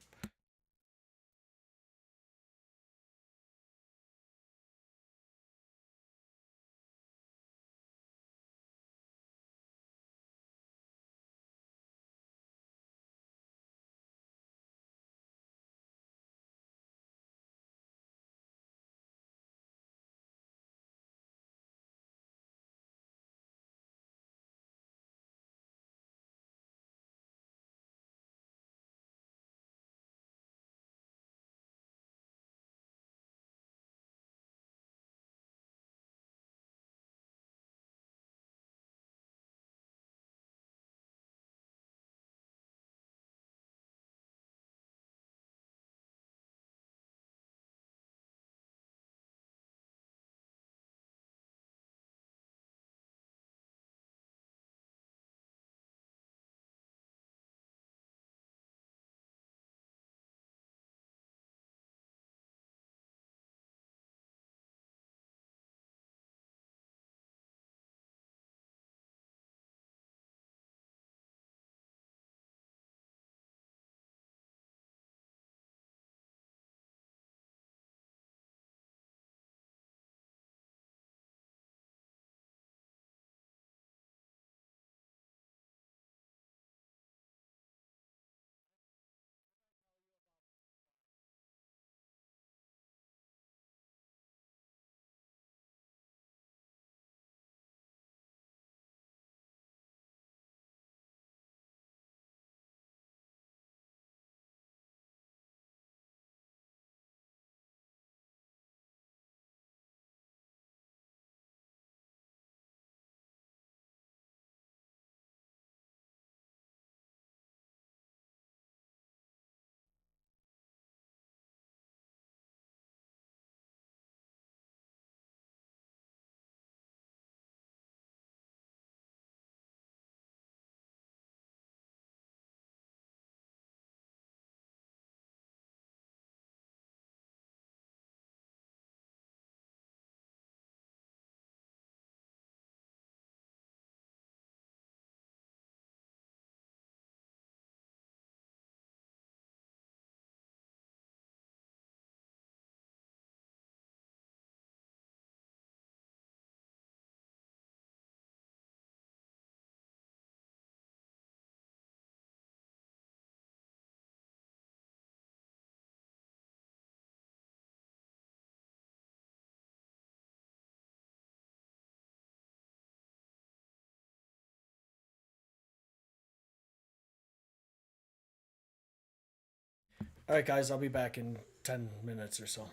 All right, guys, I'll be back in 10 minutes or so.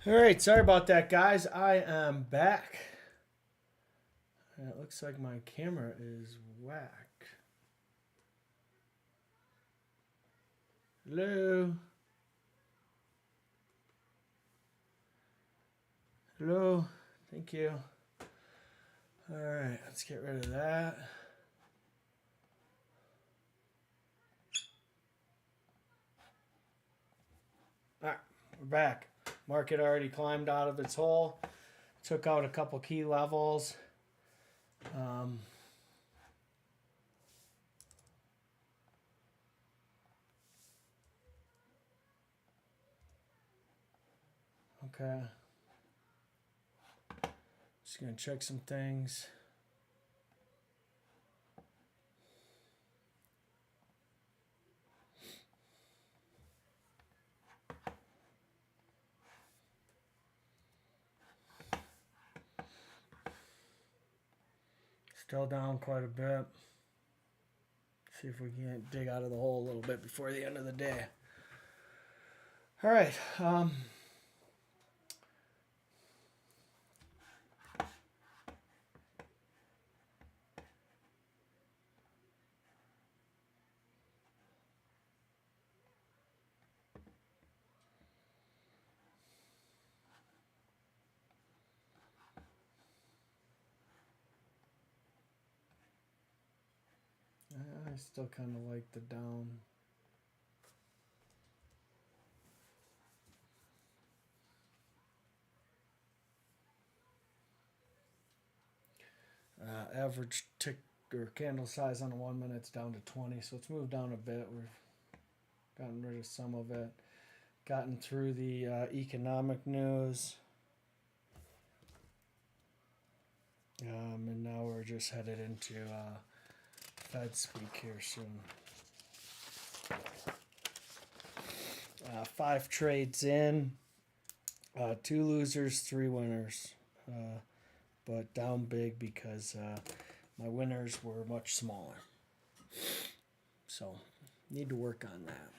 All right, sorry about that, guys. I am back. And it looks like my camera is whack. Hello? Hello? Thank you. All right, let's get rid of that. All right, we're back. Market already climbed out of its hole. Took out a couple key levels. Okay. Just gonna check some things. Still down quite a bit. See if we can't dig out of the hole a little bit before the end of the day. All right. I still kind of like the down. Average tick or candle size on the 1 minute's down to 20, so it's moved down a bit. We've gotten rid of some of it. Gotten through the economic news. And now we're just headed into Fed speak here soon. 5 trades in, 2 losers, 3 winners, but down big because my winners were much smaller. So need to work on that.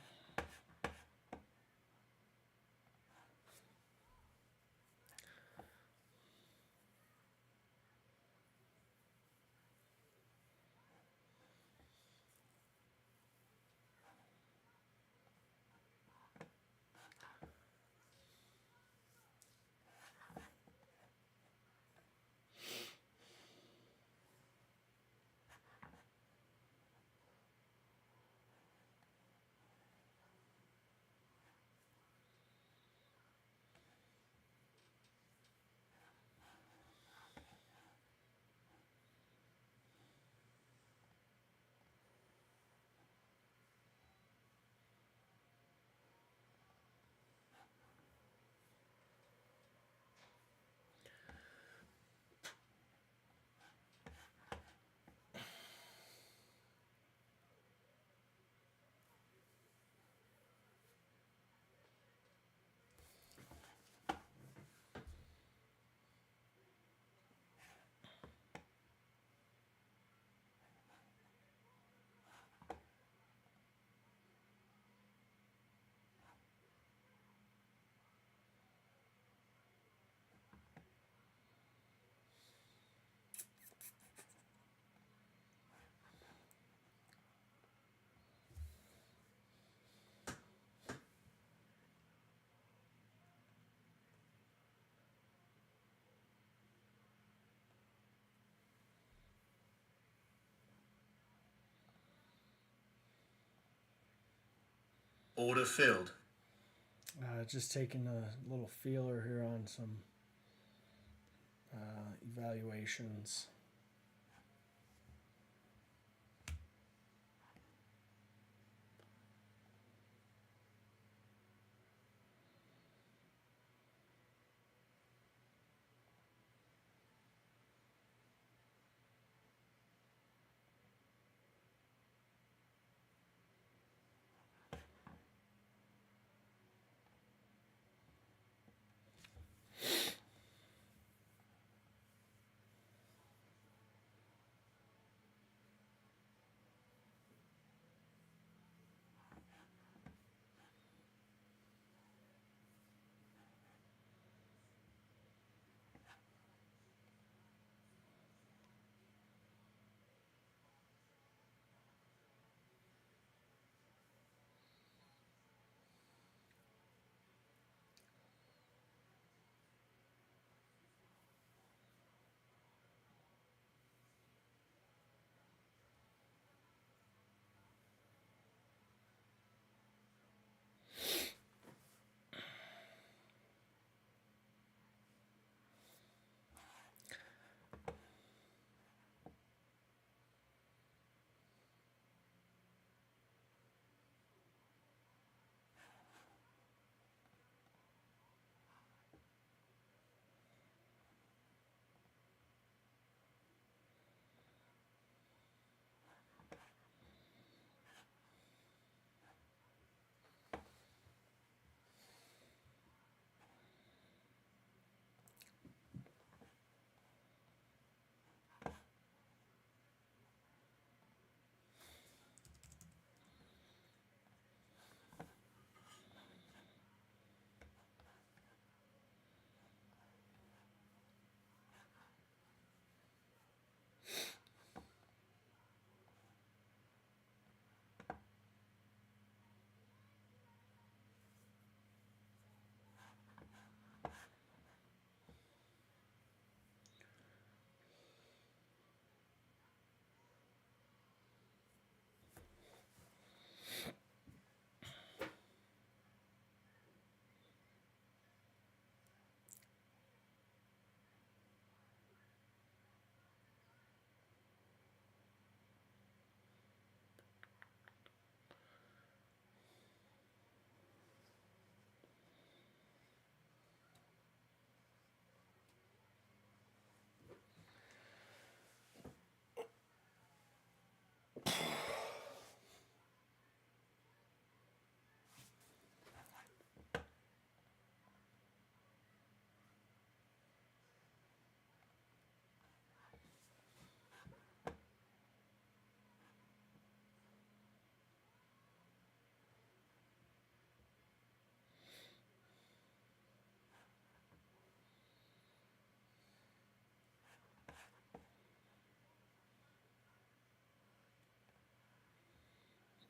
Order filled. Just taking a little feeler here on some evaluations.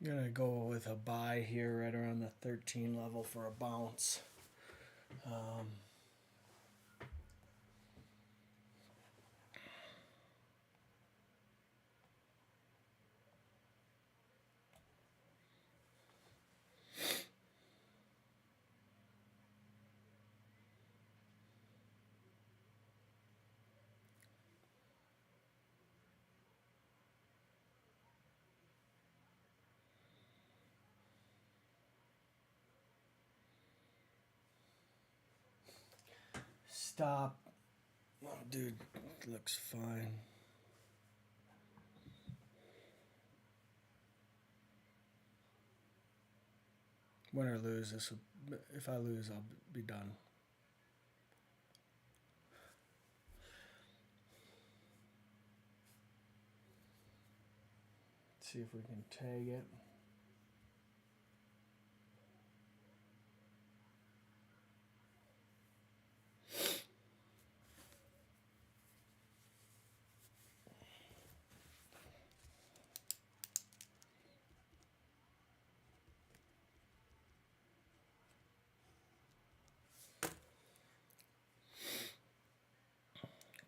I'm gonna go with a buy here right around the 13 level for a bounce. Stop. Oh, dude, looks fine. Win or lose, if I lose, I'll be done. Let's see if we can tag it.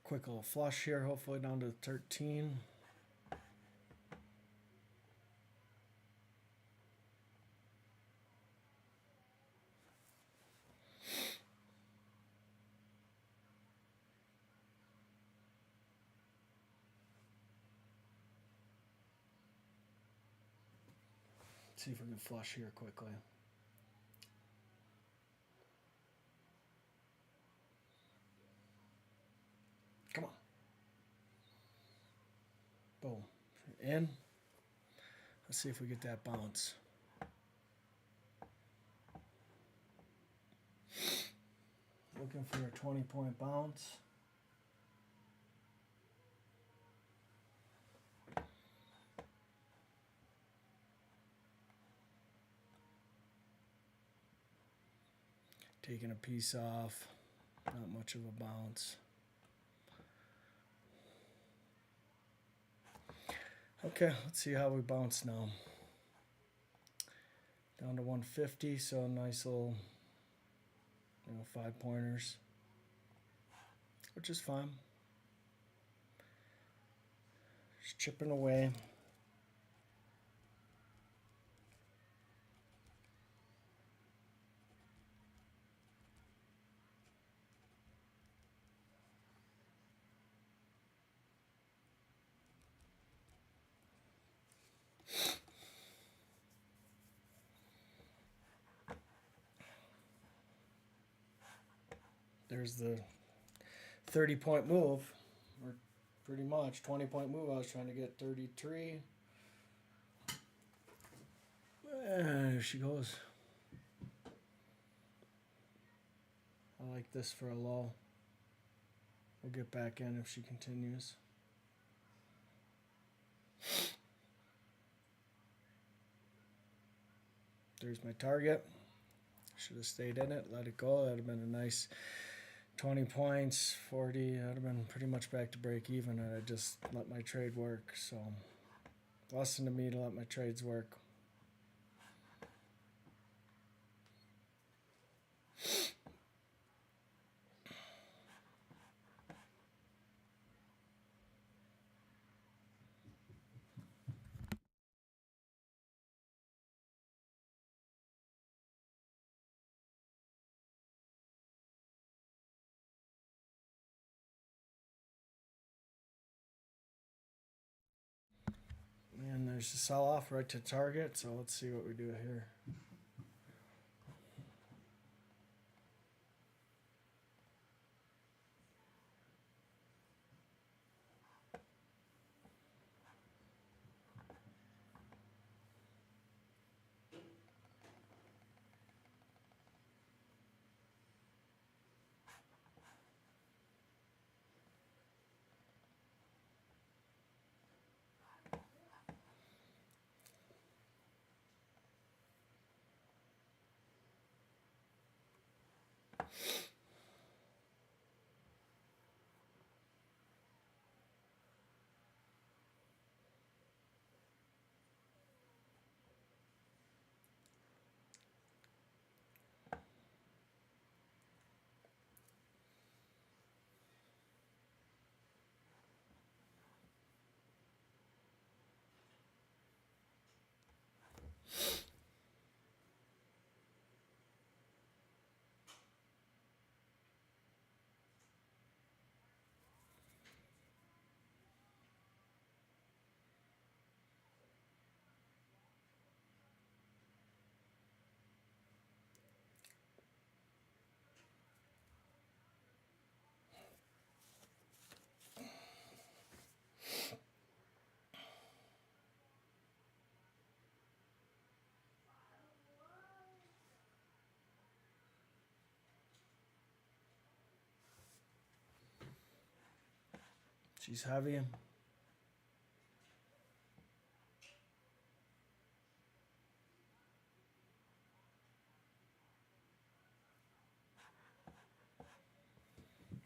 Quick little flush here, hopefully down to 13. Let's see if we can flush here quickly. Come on. Boom. In. Let's see if we get that bounce. Looking for a 20-point bounce. Taking a piece off. Not much of a bounce. Okay, let's see how we bounce now. Down to 150, so a nice little, 5-pointers, which is fine. Just chipping away. There's the 30-point move, or pretty much 20-point move. I was trying to get 33. There she goes. I like this for a low. We'll get back in if she continues. There's my target. Should have stayed in it, let it go. That would have been a nice 20 points, 40. That would have been pretty much back to break even. I just let my trade work. So, lesson to me to let my trades work. And there's a sell off right to target. So let's see what we do here. She's heavy.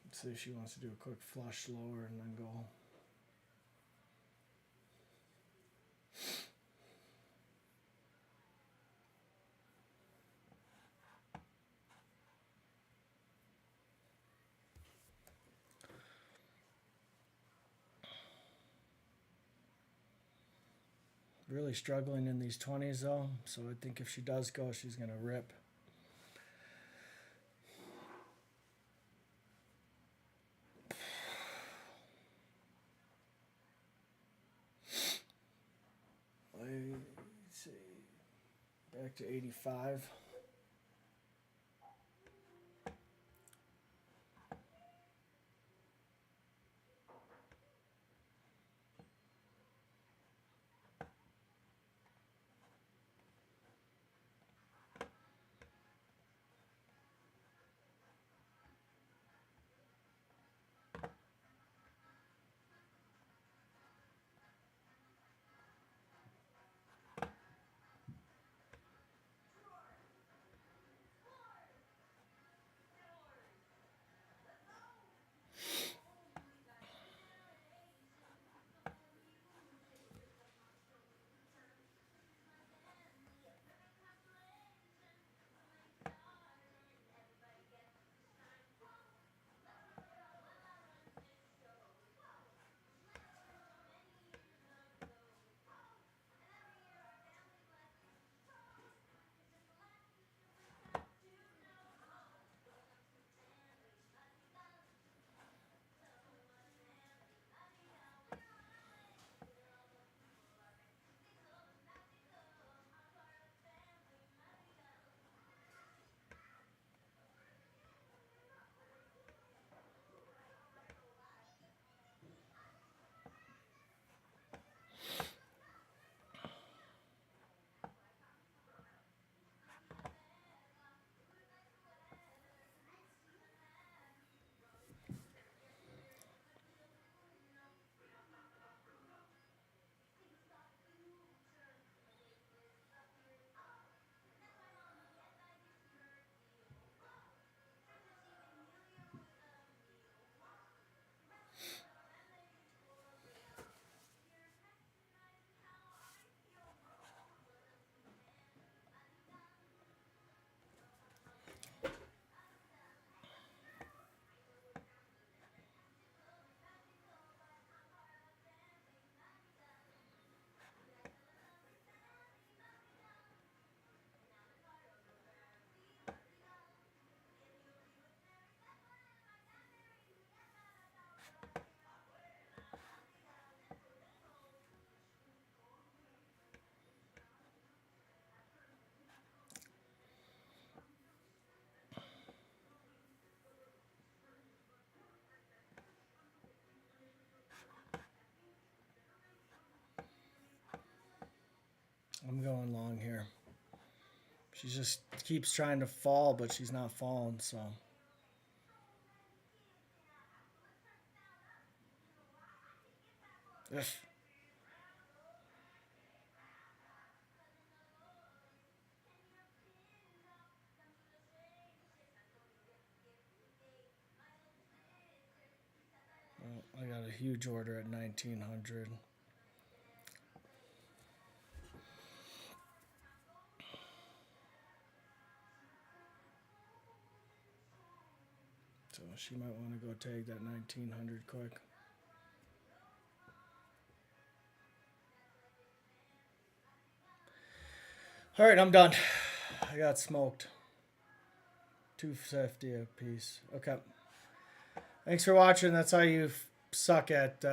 Let's see if she wants to do a quick flush lower and then go. Really struggling in these 20s though, so I think if she does go, she's gonna rip. Let's see, back to 85. I'm going long here. She just keeps trying to fall, but she's not falling, so. Ugh. Well, I got a huge order at 1900. So she might want to go take that 1900 quick. All right, I'm done. I got smoked. 250 a piece. Okay. Thanks for watching. That's how you suck at